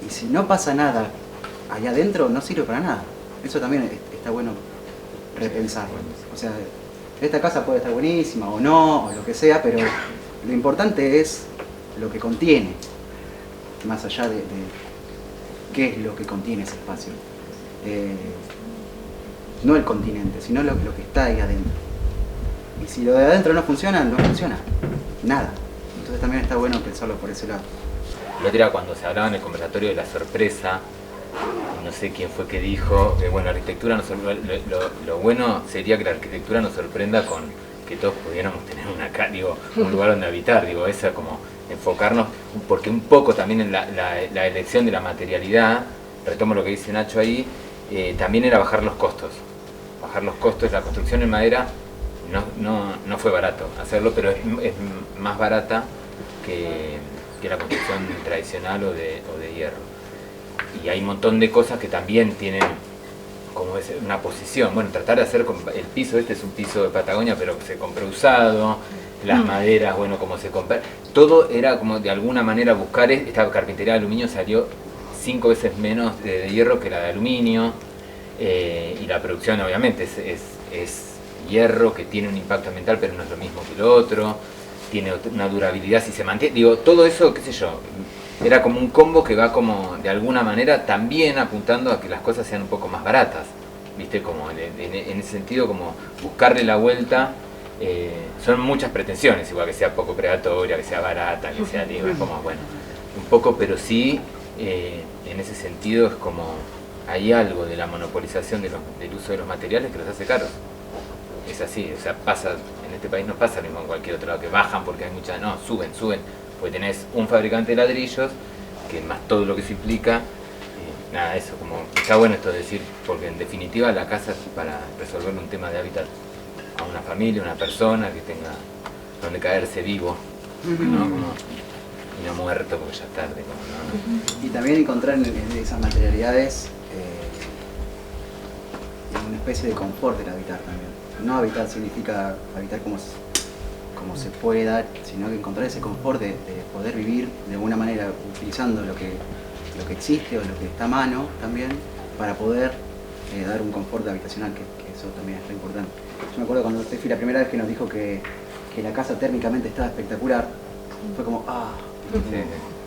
y si no pasa nada allá adentro, no sirve para nada. Eso también está bueno repensarlo. O sea, esta casa puede estar buenísima o no, o lo que sea, pero lo importante es lo que contiene, más allá de qué es lo que contiene ese espacio. No el continente, sino lo que está ahí adentro. Y si lo de adentro no funciona, no funciona. Nada. Entonces también está bueno pensarlo por ese lado. El otro día cuando se hablaba en el conversatorio de la sorpresa, no sé quién fue que dijo, bueno, la arquitectura lo bueno sería que la arquitectura nos sorprenda con que todos pudiéramos tener un lugar donde habitar, esa como enfocarnos, porque un poco también en la elección de la materialidad, retomo lo que dice Nacho ahí, también era bajar los costos. Bajar los costos, la construcción en madera no fue barato hacerlo, pero es más barata que la construcción tradicional o de hierro. Y hay un montón de cosas que también tienen como una posición. Bueno, tratar de hacer el piso, este es un piso de Patagonia, pero que se compró usado, las maderas, bueno, como se compra. Todo era como de alguna manera buscar, esta carpintería de aluminio salió 5 veces menos de hierro que la de aluminio. Y la producción obviamente es hierro que tiene un impacto ambiental, pero no es lo mismo que lo otro. Tiene una durabilidad si se mantiene. Todo eso, qué sé yo, era como un combo que va como de alguna manera también apuntando a que las cosas sean un poco más baratas, ¿viste? Como en ese sentido, como buscarle la vuelta. Son muchas pretensiones, igual que sea poco predatoria, que sea barata, que sea libre, como bueno, un poco, pero sí, en ese sentido es como hay algo de la monopolización del uso de los materiales que los hace caros. Es así, o sea, pasa, en este país no pasa lo mismo en cualquier otro lado, que bajan porque hay muchas, no, suben, porque tenés un fabricante de ladrillos, que más todo lo que se implica, nada, eso, como, está bueno esto de decir, porque en definitiva la casa es para resolver un tema de hábitat a una familia, una persona que tenga donde caerse vivo, ¿no? Y no muerto porque ya es tarde. ¿No? Y también encontrar en esas materialidades una especie de confort del habitar también. No habitar significa habitar como se puede dar, sino que encontrar ese confort de poder vivir de alguna manera utilizando lo que existe o lo que está a mano también para poder dar un confort habitacional, que eso también es muy importante. Yo me acuerdo cuando Steffi la primera vez que nos dijo que la casa térmicamente estaba espectacular, fue como,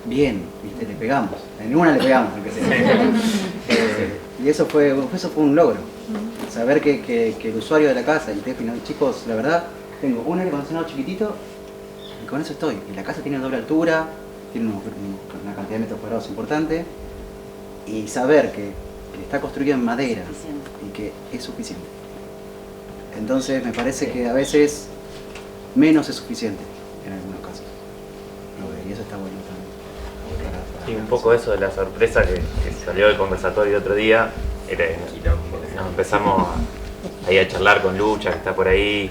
bien, ¿viste? Le pegamos, en ninguna le pegamos, aunque sea. Y eso fue un logro, saber que el usuario de la casa, y Steffi, ¿no? Chicos, la verdad, tengo un aire acondicionado chiquitito y con eso estoy. Y la casa tiene doble altura, tiene una cantidad de metros cuadrados importante, y saber que está construido en madera y que es suficiente. Entonces me parece que a veces menos es suficiente en algunos casos. Y eso está bueno también. Sí, un poco eso de la sorpresa que salió del conversatorio el otro día. Nos empezamos ahí a charlar con Lucha, que está por ahí,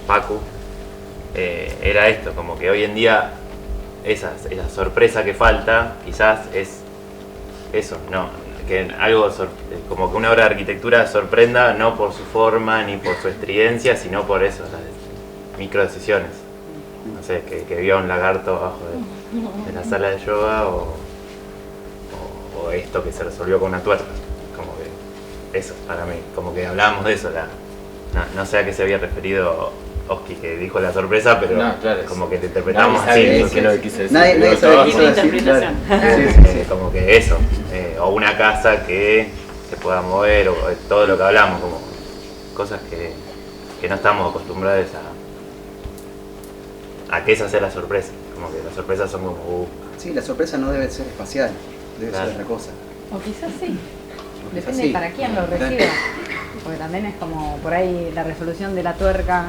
Pacu. Era esto, como que hoy en día esa sorpresa que falta quizás es eso, no, que algo como que una obra de arquitectura sorprenda no por su forma ni por su estridencia, sino por eso, las micro decisiones. No sé, que vio un lagarto abajo de la sala de yoga o esto que se resolvió con una tuerca. Como que eso, para mí, como que hablábamos de eso, no sé a qué se había referido Oski, que dijo la sorpresa, pero no, claro, como que te interpretamos así. Nadie sabe qué decir. Sí, como que eso, o una casa que se pueda mover, o todo lo que hablamos, como cosas que no estamos acostumbrados a que esa sea la sorpresa. Como que las sorpresas son como... Sí, la sorpresa no debe ser espacial, debe ser otra cosa. O quizás sí, depende para quién lo reciba. Porque también es como, por ahí la resolución de la tuerca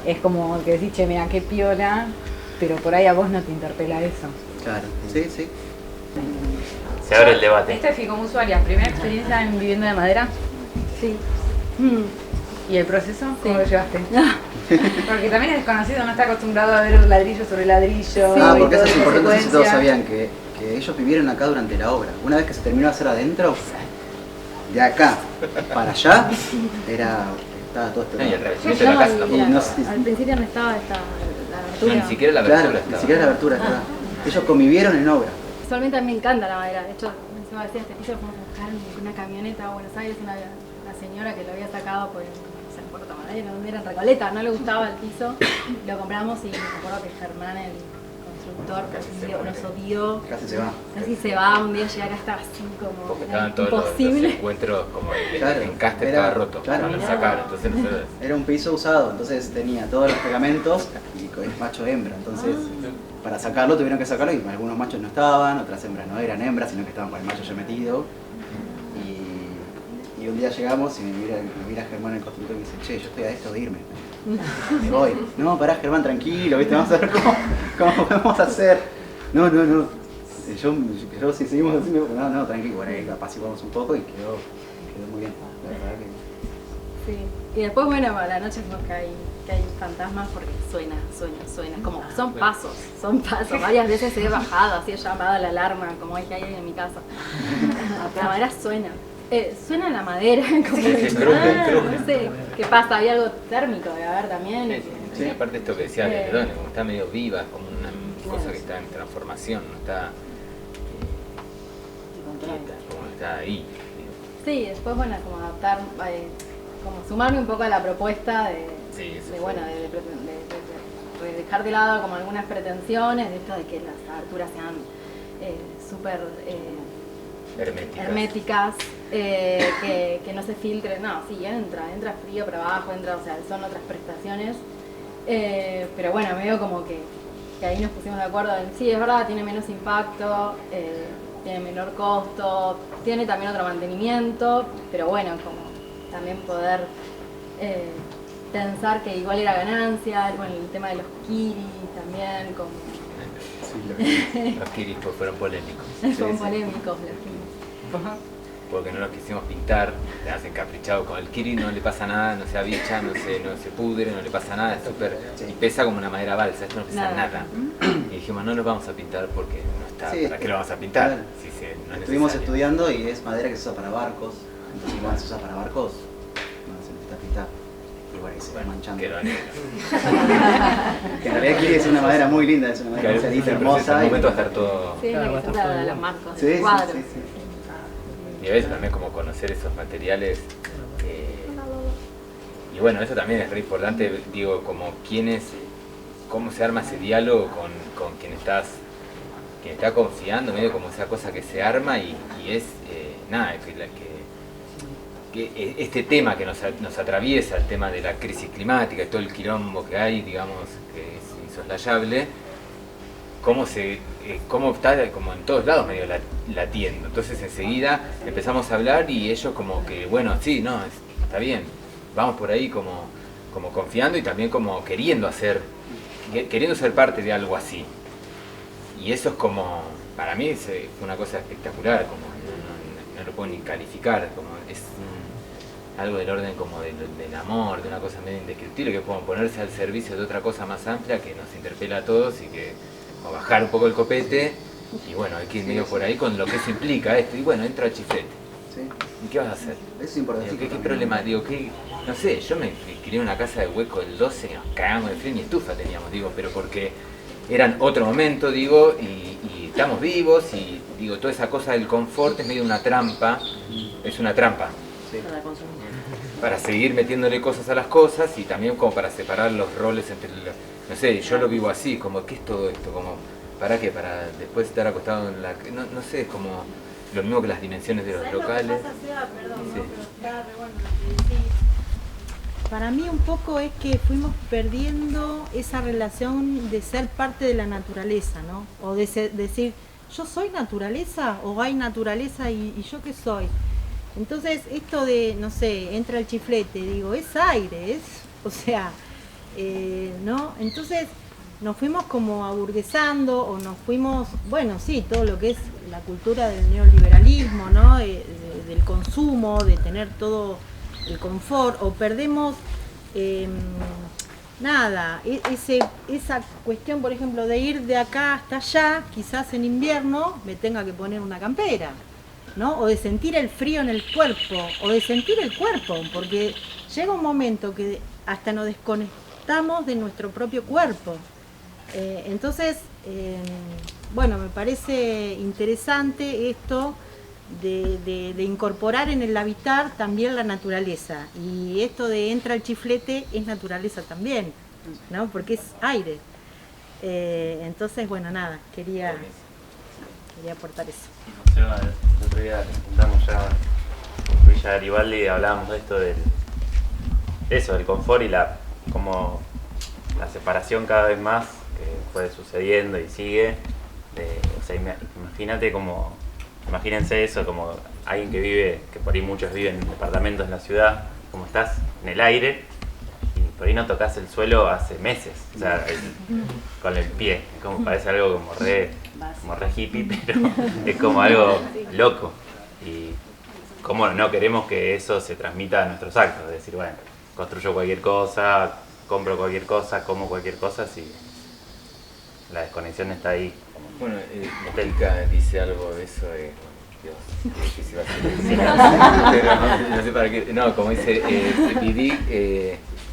es como que decís, che, mira, qué piola, pero por ahí a vos no te interpela eso. Claro, sí. Se abre el debate. Steffi, como usuaria, ¿primera experiencia en vivienda de madera? Sí. ¿Y el proceso? ¿Cómo lo llevaste? Porque también es desconocido, no está acostumbrado a ver ladrillo sobre ladrillo. Porque eso es importante, no sé si todos sabían que ellos vivieron acá durante la obra. Una vez que se terminó de hacer adentro, de acá para allá, estaba todo esto. Al principio no estaba la abertura. Ni siquiera la abertura estaba. Ni siquiera la abertura estaba. Ellos convivieron en obra. Visualmente a mí me encanta la madera. De hecho, encima decía, este piso lo fuimos a buscar en una camioneta a Buenos Aires, una señora que lo había sacado por en Puerto Madero, donde era en Recoleta, no le gustaba el piso, lo compramos y me acuerdo que Germán, el constructor nos odió. Casi se va. Casi se va, un día llegar hasta así como Porque estaban todos los imposible. encuentros, como el Claro, encaste era- estaba roto, claro. no lo sacaron. Entonces nosotros, Era un piso usado, entonces tenía todos los pegamentos y es macho hembra, entonces para sacarlo tuvieron que sacarlo y algunos machos no estaban, otras hembras no eran hembras, sino que estaban con el macho ya metido. Y un día llegamos y me mira Germán el constructor y me dice, che, yo estoy a esto de irme. Me voy. No, pará Germán, tranquilo, ¿viste? Vamos a ver cómo podemos hacer. No. Yo si seguimos así, no, tranquilo, bueno, ahí apaciguamos un poco y quedó muy bien, la verdad que... Sí. Y después, bueno, a la noche vemos que hay fantasmas porque suena. Como son pasos. Varias veces he bajado, así he llamado a la alarma, como hay que hay en mi casa. La madera suena. Suena la madera, como cruje. no sé qué pasa, hay algo térmico de haber también. Sí, aparte esto que decía Ledone, como está medio viva, como una cosa que está en transformación, no está quieta, como está ahí. Sí, después bueno, como adaptar, como sumarme un poco a la propuesta de dejar de lado como algunas pretensiones, de esto de que las aberturas sean súper herméticas, que no se filtren, no, sí, entra frío para abajo, o sea, son otras prestaciones, pero bueno, medio como que ahí nos pusimos de acuerdo en, sí, es verdad, tiene menos impacto, tiene menor costo, tiene también otro mantenimiento, pero bueno, como también poder pensar que igual era ganancia, bueno, el tema de los kiris también, como... Sí, los kiris fueron polémicos. Fueron polémicos los kiris. Porque no los quisimos pintar, te hacen caprichado con el kiri, no le pasa nada, no se abicha, no se pudre, no le pasa nada, es súper... Y pesa como una madera balsa, esto no pesa nada. Y dijimos, no lo vamos a pintar porque no está, ¿para qué lo vamos a pintar? Claro. No es Estuvimos necesario. estudiando y es madera que se usa para barcos, entonces igual se usa para barcos, no se necesita pintar. Y bueno, ahí se va manchando. Quedó negro. Que en realidad kiri es una madera muy linda, es una madera hermosa. En un momento va a estar todo... Sí, la que se trata de los marcos, Sí, de los cuadros. sí. Y a veces también como conocer esos materiales. Y bueno, eso también es re importante, digo, como cómo se arma ese diálogo con quien está confiando, medio como esa cosa que se arma y es, que este tema que nos atraviesa, el tema de la crisis climática y todo el quilombo que hay, digamos, que es insoslayable, cómo está como en todos lados medio latiendo. Entonces enseguida empezamos a hablar y ellos como que, bueno, sí, no, está bien, vamos por ahí como confiando y también como queriendo ser parte de algo así. Y eso es como, para mí fue una cosa espectacular, como no lo puedo ni calificar, como es algo del orden como del amor, de una cosa medio indescriptible que puede ponerse al servicio de otra cosa más amplia que nos interpela a todos y que o bajar un poco el copete y bueno, hay que ir medio por ahí con lo que eso implica esto y bueno, entra el chiflete. Sí. ¿Y qué vas a hacer? Eso es importante. ¿Qué problema? Digo, no sé, yo me crié en una casa de hueco del 12 y nos cagamos de frío, ni estufa teníamos, digo, pero porque eran otro momento, digo, y estamos vivos y digo, toda esa cosa del confort es medio una trampa, es una trampa. Sí. Para seguir metiéndole cosas a las cosas y también como para separar los roles entre no sé, yo lo vivo así, como ¿qué es todo esto? Como, ¿para qué? Para después estar acostado en la... No sé, como lo mismo que las dimensiones de los locales. Para mí un poco es que fuimos perdiendo esa relación de ser parte de la naturaleza, ¿no? O de decir, ¿yo soy naturaleza? ¿O hay naturaleza y yo qué soy? Entonces esto de, no sé, entra el chiflete, digo, es aire, o sea, ¿no? Entonces nos fuimos como aburguesando o nos fuimos, bueno, sí, todo lo que es la cultura del neoliberalismo, ¿no? Del consumo, de tener todo el confort, o perdemos esa cuestión, por ejemplo, de ir de acá hasta allá, quizás en invierno me tenga que poner una campera, ¿no? O de sentir el frío en el cuerpo, o de sentir el cuerpo, porque llega un momento que hasta nos desconectamos de nuestro propio cuerpo. Entonces, bueno, me parece interesante esto de incorporar en el habitar también la naturaleza. Y esto de entra el chiflete es naturaleza también, ¿no? Porque es aire. Entonces, bueno, nada, quería aportar eso. El otro día juntamos ya con Villa Garibaldi y hablábamos de esto del confort y como la separación cada vez más que fue sucediendo y sigue. O sea, imagínense eso, como alguien que por ahí muchos viven en departamentos en la ciudad, como estás en el aire y por ahí no tocas el suelo hace meses, o sea, con el pie, como parece algo como re hippie, pero es como algo loco. Y como no queremos que eso se transmita a nuestros actos, es decir, bueno, construyo cualquier cosa, compro cualquier cosa, como cualquier cosa, si la desconexión está ahí. Bueno, Telka dice algo de eso de... Dios, qué difícil va a ser. Pero no sé para qué... No, como dice Didic,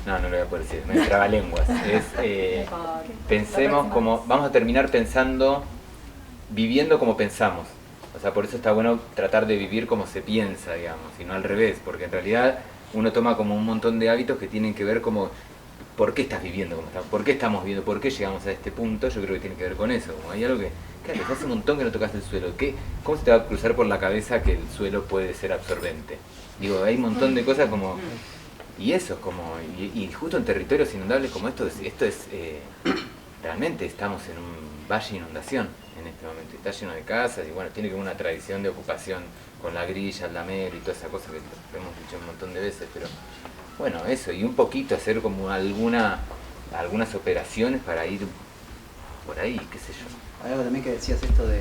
no lo voy a poder decir, me traba lenguas. Pensemos como... Vamos a terminar viviendo como pensamos. O sea, por eso está bueno tratar de vivir como se piensa, digamos, y no al revés, porque en realidad uno toma como un montón de hábitos que tienen que ver como... ¿Por qué estás viviendo como estás? ¿Por qué estamos viviendo? ¿Por qué llegamos a este punto? Yo creo que tiene que ver con eso. Como hay algo que, claro, hace un montón que no tocas el suelo. ¿Cómo se te va a cruzar por la cabeza que el suelo puede ser absorbente? Digo, hay un montón de cosas como... Y eso es como... Y justo en territorios inundables como esto es realmente estamos en un valle de inundación en este momento. Está lleno de casas y bueno, tiene como una tradición de ocupación con la grilla, el damero y toda esa cosa que lo hemos dicho un montón de veces, pero... Bueno, eso, y un poquito hacer como algunas operaciones para ir por ahí, qué sé yo. Hay algo también que decías esto de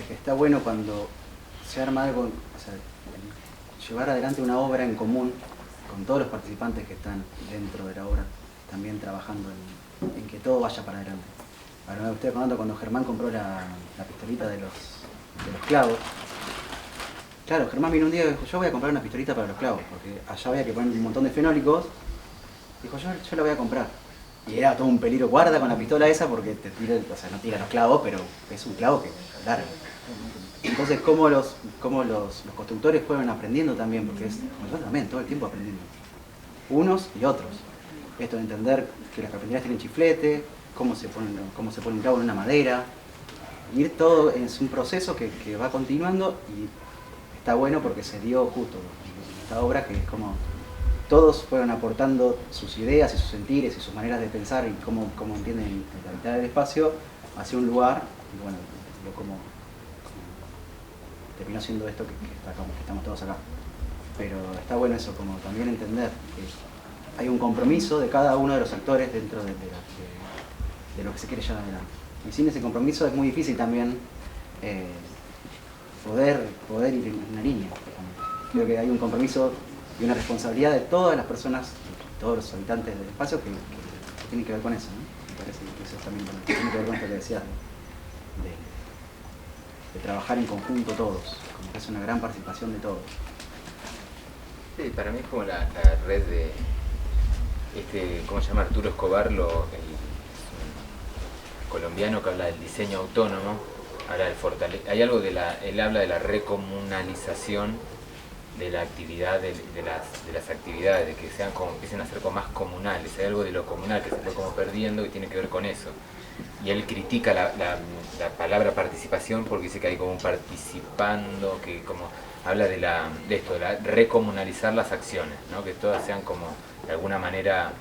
que está bueno cuando se arma algo, o sea, llevar adelante una obra en común con todos los participantes que están dentro de la obra, también trabajando en que todo vaya para adelante. Ahora me estoy acordando cuando Germán compró la pistolita de los clavos. Claro, Germán vino un día y dijo, yo voy a comprar una pistolita para los clavos, porque allá había que poner un montón de fenólicos. Dijo, yo la voy a comprar. Y era todo un peligro, guarda con la pistola esa porque te tira, o sea, no tira los clavos, pero es un clavo que larga. Entonces, cómo los constructores fueron aprendiendo también, porque nosotros también, todo el tiempo aprendiendo. Unos y otros. Esto de entender que las carpinterías tienen chiflete, cómo se pone un clavo en una madera. Ir todo es un proceso que va continuando y está bueno porque se dio justo esta obra que es como todos fueron aportando sus ideas y sus sentires y sus maneras de pensar y cómo entienden habitar el espacio hacia un lugar y bueno, como terminó siendo esto que estamos todos acá. Pero está bueno eso, como también entender que hay un compromiso de cada uno de los actores dentro de lo que se quiere llevar adelante. Y sin ese compromiso es muy difícil también poder ir en una línea. Creo que hay un compromiso y una responsabilidad de todas las personas, todos los habitantes del espacio que tienen que ver con eso, ¿no? Me parece que eso también tiene que ver con esto que decías de trabajar en conjunto todos, como que es una gran participación de todos. Sí, para mí es como la red de ¿cómo se llama? Arturo Escobar, el colombiano que habla del diseño autónomo. Hay algo él habla de la recomunalización de la actividad, de las actividades, de que empiecen a ser como más comunales. Hay algo de lo comunal que se fue como perdiendo y tiene que ver con eso. Y él critica la palabra participación porque dice que hay como un participando, que como habla de esto, de recomunalizar las acciones, ¿no? Que todas sean como de alguna manera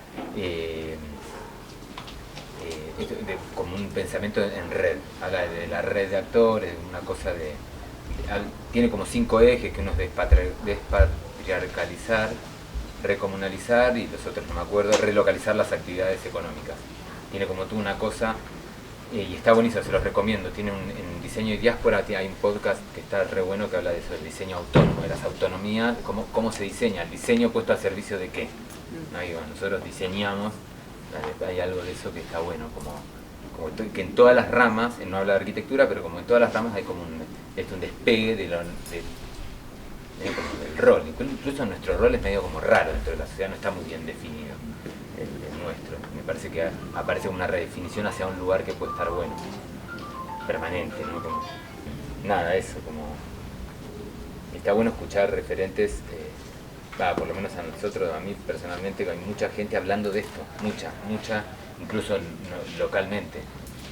como un pensamiento en red. Habla de la red de actores, una cosa tiene como 5 ejes, que uno es despatriarcalizar, recomunalizar y los otros no me acuerdo, relocalizar las actividades económicas. Tiene como tú una cosa y está buenísimo, se los recomiendo. Tiene en Diseño y Diáspora hay un podcast que está re bueno que habla de eso, del diseño autónomo, de las autonomías, cómo se diseña, el diseño puesto al servicio de qué. ¿No? Y bueno, nosotros diseñamos, hay algo de eso que está bueno, como que en todas las ramas, no habla de arquitectura, pero como en todas las ramas hay como un despegue del rol. Incluso nuestro rol es medio como raro dentro de la sociedad, no está muy bien definido el nuestro. Me parece que aparece una redefinición hacia un lugar que puede estar bueno, permanente, ¿no? Como, nada, eso, como está bueno escuchar referentes, por lo menos a nosotros, a mí personalmente, hay mucha gente hablando de esto, mucha, incluso localmente.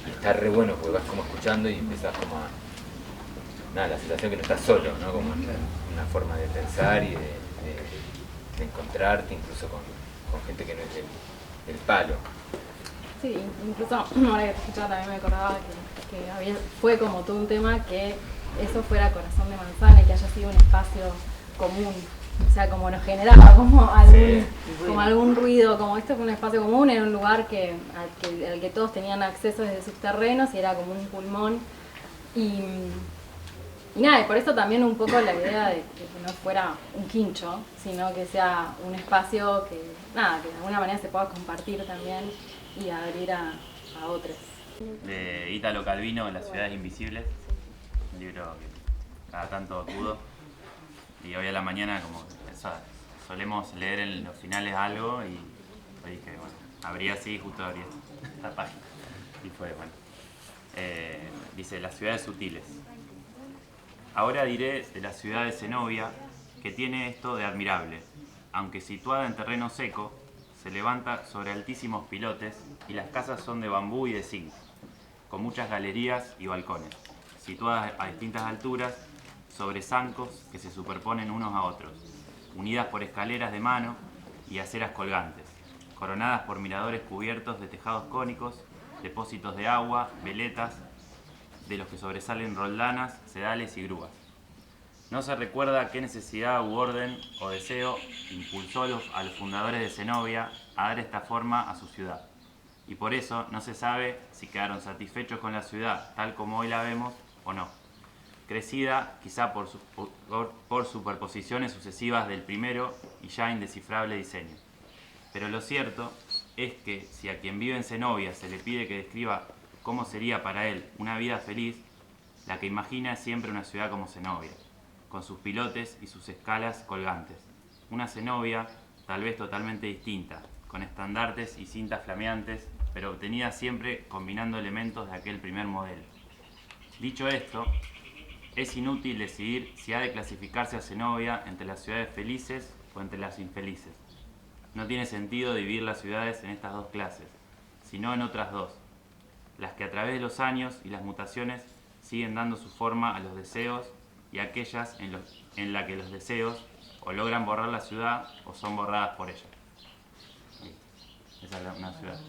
Y está re bueno porque vas como escuchando y empezás como a... Nada, la sensación que no estás solo, ¿no? Como una forma de pensar y de encontrarte incluso con gente que no es del palo. Sí, incluso ahora que te escuchaba también me acordaba que fue como todo un tema que eso fuera Corazón de Manzana y que haya sido un espacio común. O sea, como nos generaba como algún ruido, como esto fue un espacio común en un lugar al que todos tenían acceso desde sus terrenos y era como un pulmón. Y nada, y por eso también un poco la idea de que no fuera un quincho, sino que sea un espacio que de alguna manera se pueda compartir también y abrir a otros. De Ítalo Calvino, Las ciudades invisibles, un libro que cada tanto acudo. Y hoy a la mañana solemos leer en los finales algo y dije, bueno, abrí así, justo abrí esta página. Y fue, bueno. Dice, las ciudades sutiles. Ahora diré de la ciudad de Zenobia, que tiene esto de admirable. Aunque situada en terreno seco, se levanta sobre altísimos pilotes y las casas son de bambú y de zinc, con muchas galerías y balcones, situadas a distintas alturas, sobre zancos que se superponen unos a otros, unidas por escaleras de mano y aceras colgantes, coronadas por miradores cubiertos de tejados cónicos, depósitos de agua, veletas, de los que sobresalen roldanas, sedales y grúas. No se recuerda qué necesidad u orden o deseo impulsó a los fundadores de Zenobia a dar esta forma a su ciudad, y por eso no se sabe si quedaron satisfechos con la ciudad tal como hoy la vemos o no, crecida quizá por superposiciones sucesivas del primero y ya indescifrable diseño. Pero lo cierto es que si a quien vive en Zenobia se le pide que describa cómo sería para él una vida feliz, la que imagina es siempre una ciudad como Zenobia, con sus pilotes y sus escalas colgantes. Una Zenobia tal vez totalmente distinta, con estandartes y cintas flameantes, pero obtenida siempre combinando elementos de aquel primer modelo. Dicho esto, es inútil decidir si ha de clasificarse a Zenobia entre las ciudades felices o entre las infelices. No tiene sentido dividir las ciudades en estas dos clases, sino en otras dos, las que a través de los años y las mutaciones siguen dando su forma a los deseos y aquellas en las que los deseos o logran borrar la ciudad o son borradas por ella. Esa es una ciudad.